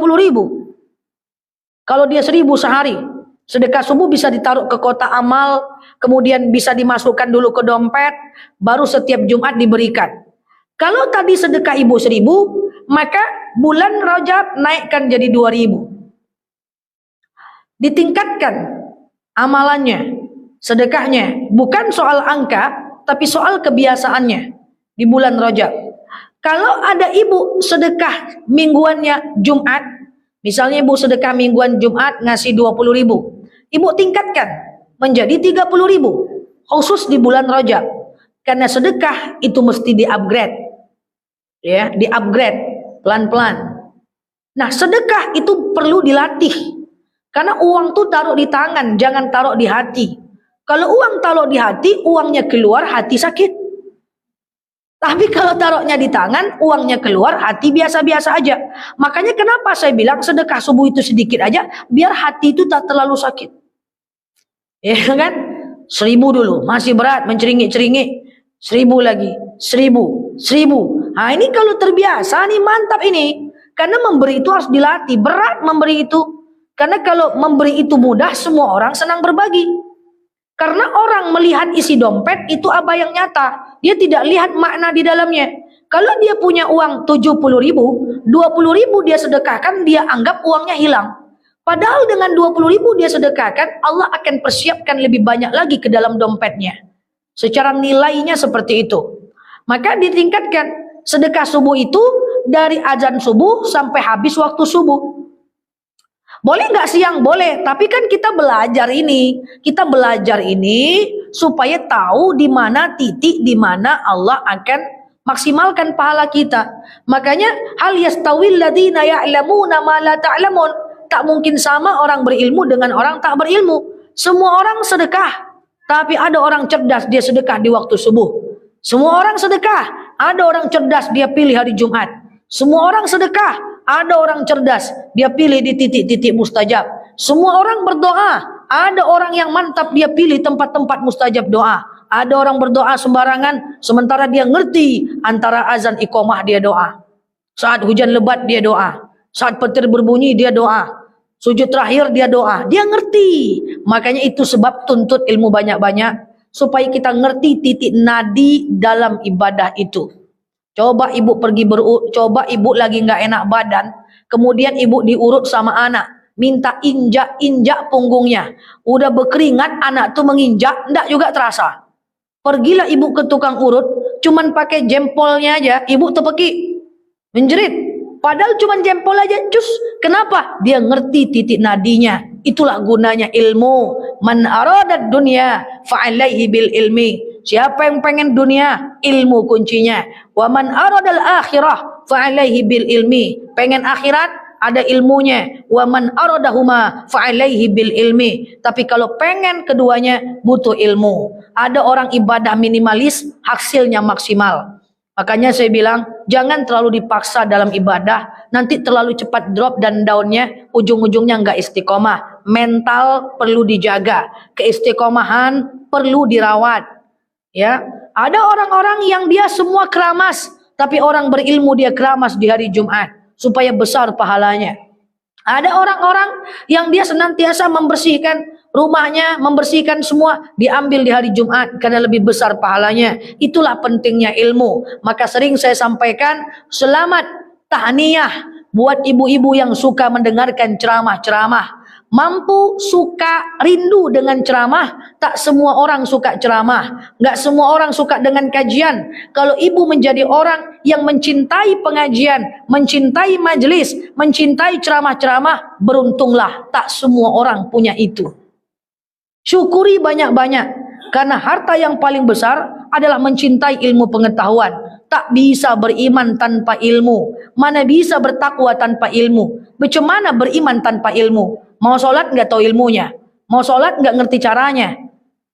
Kalau dia 1000 sehari, sedekah subuh bisa ditaruh ke kotak amal, kemudian bisa dimasukkan dulu ke dompet, baru setiap Jumat diberikan. Kalau tadi sedekah ibu 1000, maka bulan Rajab naikkan jadi 2000. Ditingkatkan amalannya, sedekahnya, bukan soal angka, tapi soal kebiasaannya di bulan Rajab. Kalau ada ibu sedekah mingguannya Jumat, misalnya ibu sedekah mingguan Jumat ngasih 20.000, ibu tingkatkan menjadi 30.000 khusus di bulan Rajab. Karena sedekah itu mesti di-upgrade. Ya, di-upgrade pelan-pelan. Nah, sedekah itu perlu dilatih. Karena uang tuh taruh di tangan, jangan taruh di hati. Kalau uang taruh di hati, uangnya keluar, hati sakit. Tapi kalau taruhnya di tangan, uangnya keluar, hati biasa-biasa aja. Makanya kenapa saya bilang sedekah subuh itu sedikit aja, biar hati itu tak terlalu sakit. Ya kan? 1.000 dulu, masih berat, menceringi-ceringi. 1.000 lagi, 1.000, 1.000. Nah ini kalau terbiasa nih, mantap ini. Karena memberi itu harus dilatih, berat memberi itu. Karena kalau memberi itu mudah, semua orang senang berbagi. Karena orang melihat isi dompet itu apa yang nyata. Dia tidak lihat makna di dalamnya. Kalau dia punya uang 70.000, 20.000 dia sedekahkan, dia anggap uangnya hilang. Padahal dengan 20.000 dia sedekahkan, Allah akan persiapkan lebih banyak lagi ke dalam dompetnya. Secara nilainya seperti itu. Maka ditingkatkan sedekah subuh itu dari azan subuh sampai habis waktu subuh. Boleh nggak siang? Boleh. Tapi kan kita belajar ini. Kita belajar ini supaya tahu di mana titik di mana Allah akan maksimalkan pahala kita. Makanya hal yastawil ladzina ya'lamuna ma la ta'lamun. Tak mungkin sama orang berilmu dengan orang tak berilmu. Semua orang sedekah. Tapi ada orang cerdas dia sedekah di waktu subuh. Semua orang sedekah. Ada orang cerdas dia pilih hari Jumat. Semua orang sedekah. Ada orang cerdas, dia pilih di titik-titik mustajab. Semua orang berdoa. Ada orang yang mantap, dia pilih tempat-tempat mustajab doa. Ada orang berdoa sembarangan, sementara dia ngerti antara azan iqamah dia doa. Saat hujan lebat dia doa. Saat petir berbunyi dia doa. Sujud terakhir dia doa. Dia ngerti. Makanya itu sebab tuntut ilmu banyak-banyak. Supaya kita ngerti titik nadi dalam ibadah itu. Coba ibu pergi coba ibu lagi nggak enak badan, kemudian ibu diurut sama anak, minta injak punggungnya, udah berkeringat, anak tuh menginjak, ndak juga terasa. Pergilah ibu ke tukang urut, cuman pakai jempolnya aja, ibu tepeki, menjerit, padahal cuman jempol aja, cus. Kenapa? Dia ngerti titik nadinya. Itulah gunanya ilmu. Man aradad dunya fa'alaihi bil ilmi. Siapa yang pengen dunia, ilmu kuncinya. Wa man aradal akhirah fa'alaihi bil ilmi. Pengen akhirat, ada ilmunya. Wa man aradahuma fa'alaihi bil ilmi. Tapi kalau pengen keduanya, butuh ilmu. Ada orang ibadah minimalis, hasilnya maksimal. Makanya saya bilang, jangan terlalu dipaksa dalam ibadah. Nanti terlalu cepat drop dan downnya, ujung-ujungnya nggak istiqomah. Mental perlu dijaga. Keistiqomahan perlu dirawat. Ya, ada orang-orang yang dia semua keramas, tapi orang berilmu dia keramas di hari Jumat supaya besar pahalanya. Ada orang-orang yang dia senantiasa membersihkan rumahnya, membersihkan semua, diambil di hari Jumat karena lebih besar pahalanya. Itulah pentingnya ilmu. Maka sering saya sampaikan, selamat tahniyah buat ibu-ibu yang suka mendengarkan ceramah-ceramah. Mampu, suka, rindu dengan ceramah. Tak semua orang suka ceramah. Nggak semua orang suka dengan kajian. Kalau ibu menjadi orang yang mencintai pengajian, mencintai majelis, mencintai ceramah-ceramah, beruntunglah. Tak semua orang punya itu. Syukuri banyak-banyak. Karena harta yang paling besar adalah mencintai ilmu pengetahuan. Tak bisa beriman tanpa ilmu. Mana bisa bertakwa tanpa ilmu. Bagaimana beriman tanpa ilmu? Mau sholat nggak tahu ilmunya. Mau sholat nggak ngerti caranya.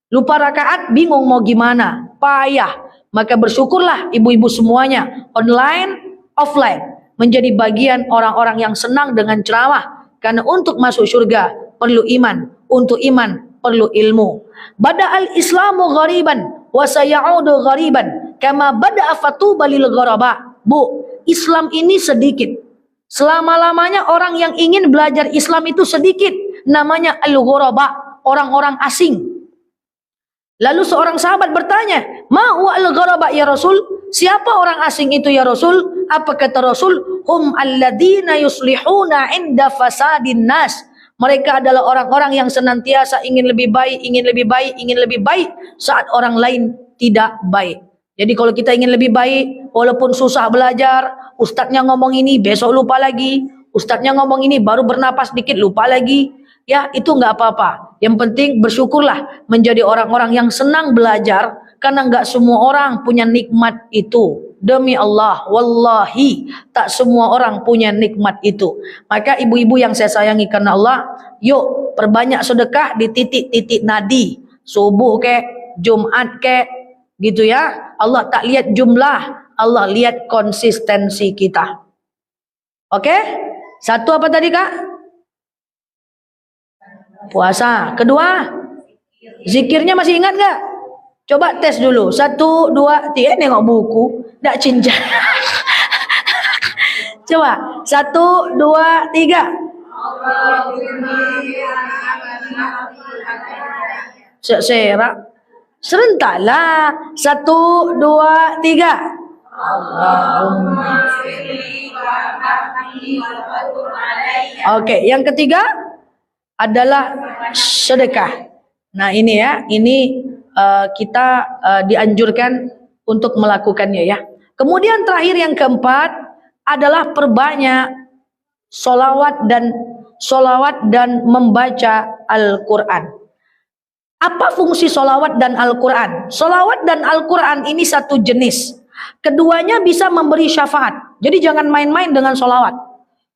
Lupa rakaat, bingung mau gimana. Payah. Maka bersyukurlah ibu-ibu semuanya. Online, offline. Menjadi bagian orang-orang yang senang dengan ceramah. Karena untuk masuk surga perlu iman. Untuk iman perlu ilmu. Bada'al islamu ghariban wa sayaudu ghariban kama bada'a fatuba lil ghuraba. Bu, Islam ini sedikit. Selama-lamanya orang yang ingin belajar Islam itu sedikit. Namanya al-ghuraba, orang-orang asing. Lalu seorang sahabat bertanya, "Ma huwa al-ghuraba ya Rasul?" Siapa orang asing itu ya Rasul? Apa kata Rasul? Hum alladzina yuslihuna inda fasadin nas. Mereka adalah orang-orang yang senantiasa ingin lebih baik, ingin lebih baik, ingin lebih baik saat orang lain tidak baik. Jadi kalau kita ingin lebih baik, walaupun susah belajar, ustadznya ngomong ini, besok lupa lagi. Ustadznya ngomong ini, baru bernapas dikit, lupa lagi. Ya, itu nggak apa-apa. Yang penting bersyukurlah menjadi orang-orang yang senang belajar. Karena nggak semua orang punya nikmat itu. Demi Allah, wallahi, tak semua orang punya nikmat itu. Maka ibu-ibu yang saya sayangi karena Allah, yuk perbanyak sedekah di titik-titik nadi. Subuh kek, Jumat kek, gitu ya. Allah tak lihat jumlah, Allah lihat konsistensi kita. Oke? Satu apa tadi Kak? Puasa. Kedua, zikirnya masih ingat gak? Coba tes dulu. 1, 2, 3. Nengok buku. Tak cincang. Coba. 1, 2, 3. Serak. Serentaklah. 1, 2, 3. Oke, yang ketiga adalah sedekah. Nah ini ya, ini kita dianjurkan untuk melakukannya ya. Kemudian terakhir yang keempat adalah perbanyak solawat dan membaca Al-Quran. Apa fungsi solawat dan Al-Quran? Solawat dan Al-Quran ini satu jenis. Keduanya bisa memberi syafaat. Jadi jangan main-main dengan solawat.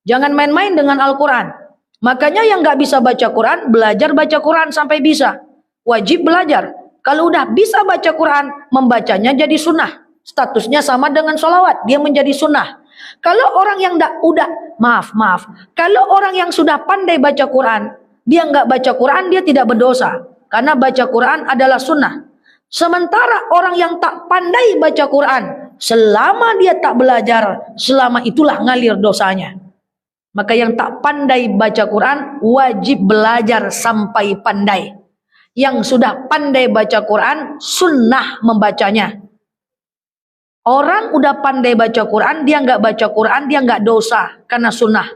Jangan main-main dengan Al-Quran. Makanya yang gak bisa baca Quran, belajar baca Quran sampai bisa. Wajib belajar. Kalau udah bisa baca Quran, membacanya jadi sunnah. Statusnya sama dengan sholawat, dia menjadi sunnah. Kalau orang yang kalau orang yang sudah pandai baca Quran, dia nggak baca Quran, dia tidak berdosa. Karena baca Quran adalah sunnah. Sementara orang yang tak pandai baca Quran, selama dia tak belajar, selama itulah ngalir dosanya. Maka yang tak pandai baca Quran, wajib belajar sampai pandai. Yang sudah pandai baca Quran, sunnah membacanya. Orang udah pandai baca Quran, dia nggak baca Quran, dia nggak dosa karena sunnah.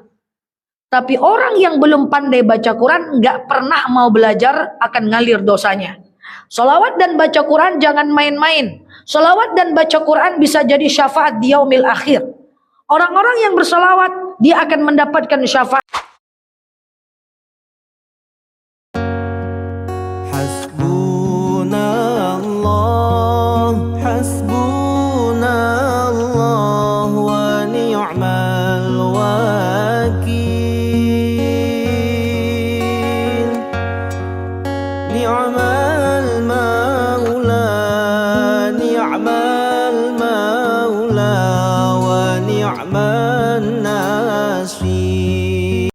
Tapi orang yang belum pandai baca Quran, nggak pernah mau belajar, akan ngalir dosanya. Sholawat dan baca Quran jangan main-main. Sholawat dan baca Quran bisa jadi syafaat di yaumil akhir. Orang-orang yang bersolawat, dia akan mendapatkan syafaat.